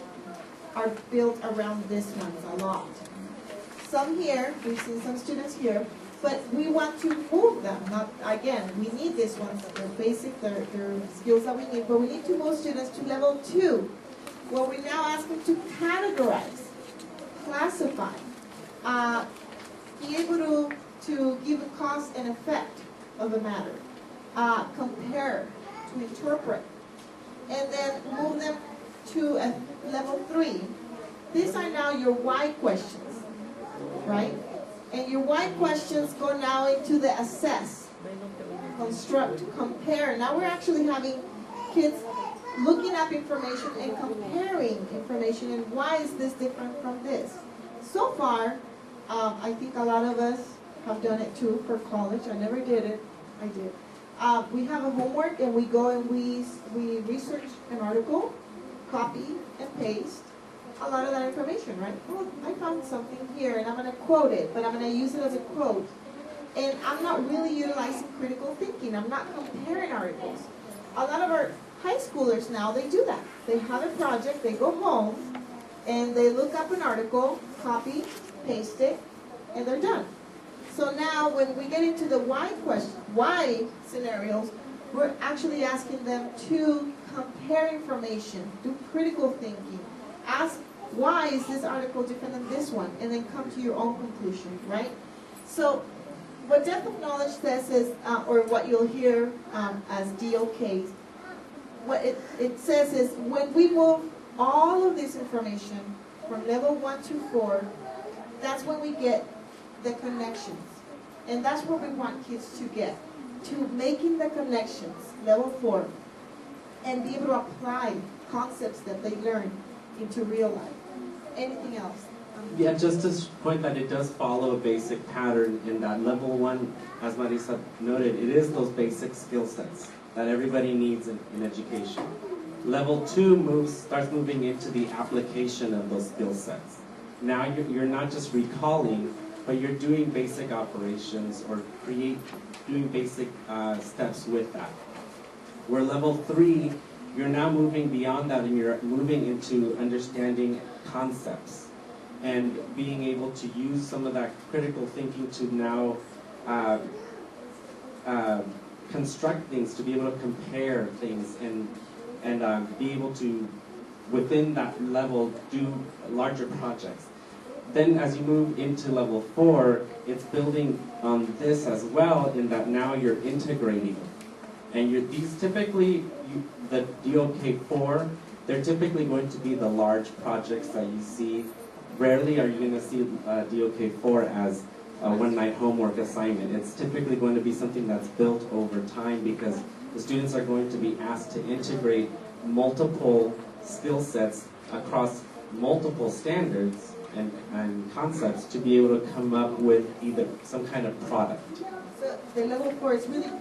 Speaker 3: are built around this one a lot. Some here, we've seen some students here, but we want to move them. Not again, we need these ones. They're basic, they're skills that we need, but we need to move students to level 2, where we now ask them to categorize, classify, be able to give a cause and effect of a matter, compare, to interpret, and then move them to a level 3. These are now your why questions, right? And your why questions go now into the assess, construct, compare. Now we're actually having kids looking up information and comparing information, and why is this different from this? So far, I think a lot of us have done it too for college. I never did it. I did. We have a homework and we go and we research an article, copy and paste a lot of that information, right? Oh, I found something here and I'm going to quote it, but I'm going to use it as a quote. And I'm not really utilizing critical thinking. I'm not comparing articles. A lot of our high schoolers now, they do that. They have a project, they go home, and they look up an article, copy, paste it, and they're done. So now when we get into the why question, why scenarios, we're actually asking them to compare information, do critical thinking, ask why is this article different than this one, and then come to your own conclusion, right? So what depth of knowledge says is, or what you'll hear as DOKs, what it says is when we move all of this information from level 1 to 4, that's when we get the connections. And that's what we want kids to get, to making the connections, level 4, and be able to apply concepts that they learn into real life. Anything else?
Speaker 20: Yeah, just to point that it does follow a basic pattern in that level 1, as Marisa noted, it is those basic skill sets that everybody needs in education. Level 2 starts moving into the application of those skill sets. Now you're not just recalling, but you're doing basic operations or doing basic steps with that. Where level 3, you're now moving beyond that and you're moving into understanding concepts and being able to use some of that critical thinking to now construct things, to be able to compare things and be able to, within that level, do larger projects. Then as you move into level 4, it's building on this as well, in that now you're integrating. And these typically, the DOK 4, they're typically going to be the large projects that you see. Rarely are you going to see DOK 4 as a one-night homework assignment. It's typically going to be something that's built over time because the students are going to be asked to integrate multiple skill sets across multiple standards and concepts to be able to come up with either some kind of product.
Speaker 18: So the level 4 is really,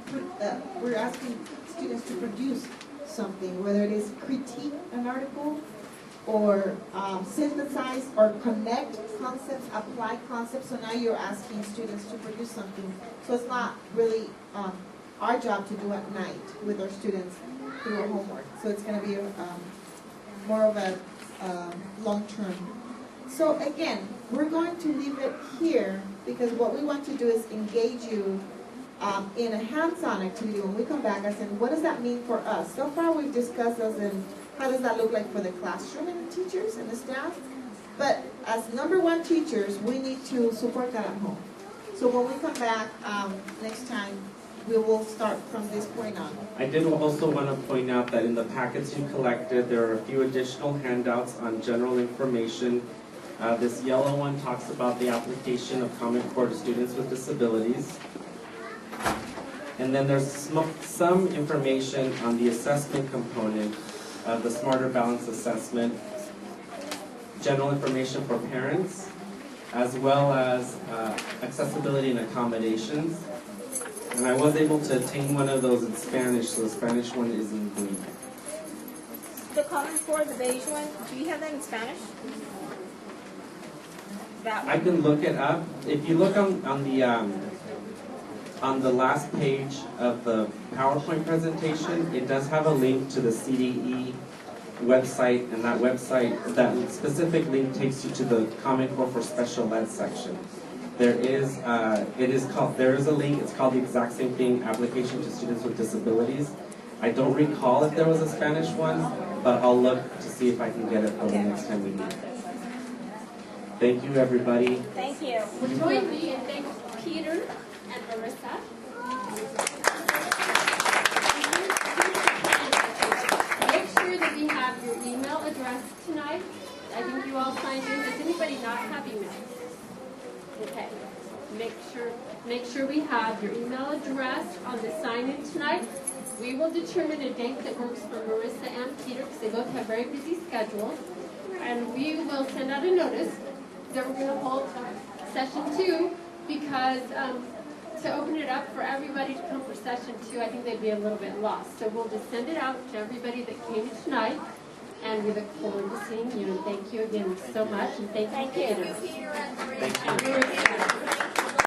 Speaker 18: we're asking students to produce something, whether it is critique an article or synthesize or connect concepts, apply concepts. So now you're asking students to produce something. So it's not really our job to do at night with our students through our homework. So it's going to be more of a long-term. So again, we're going to leave it here because what we want to do is engage you in a hands-on activity when we come back and say, what does that mean for us? So far we've discussed as in how does that look like for the classroom and the teachers and the staff? But as number one teachers, we need to support that at home. So when we come back next time, we will start from this point on.
Speaker 20: I did also want to point out that in the packets you collected, there are a few additional handouts on general information. This yellow one talks about the application of Common Core to students with disabilities. And then there's some information on the assessment component of the Smarter Balance Assessment, general information for parents, as well as accessibility and accommodations. And I was able to obtain one of those in Spanish, so the Spanish one is in green.
Speaker 16: The Common Core, the beige one, do you have that in Spanish? That one?
Speaker 20: I can look it up. If you look on the last page of the PowerPoint presentation, it does have a link to the CDE website, and that website, that specific link takes you to the Common Core for Special Ed section. There is a link, it's called the exact same thing, Application to Students with Disabilities. I don't recall if there was a Spanish one, but I'll look to see if I can get it for the next time we meet. Thank you, everybody.
Speaker 16: Thank you.
Speaker 1: Join me and thank Peter and Marissa. Make sure that we have your email address tonight. I think you all signed in. Does anybody not have email? Okay. Make sure we have your email address on the sign-in tonight. We will determine a date that works for Marissa and Peter because they both have very busy schedules. And we will send out a notice that we're going to hold session 2 because to open it up for everybody to come for session 2, I think they'd be a little bit lost. So we'll just send it out to everybody that came tonight. And we look forward to seeing you. And thank you again so much. And thank you, Peter.
Speaker 16: Thank you, Peter and
Speaker 20: Thank you.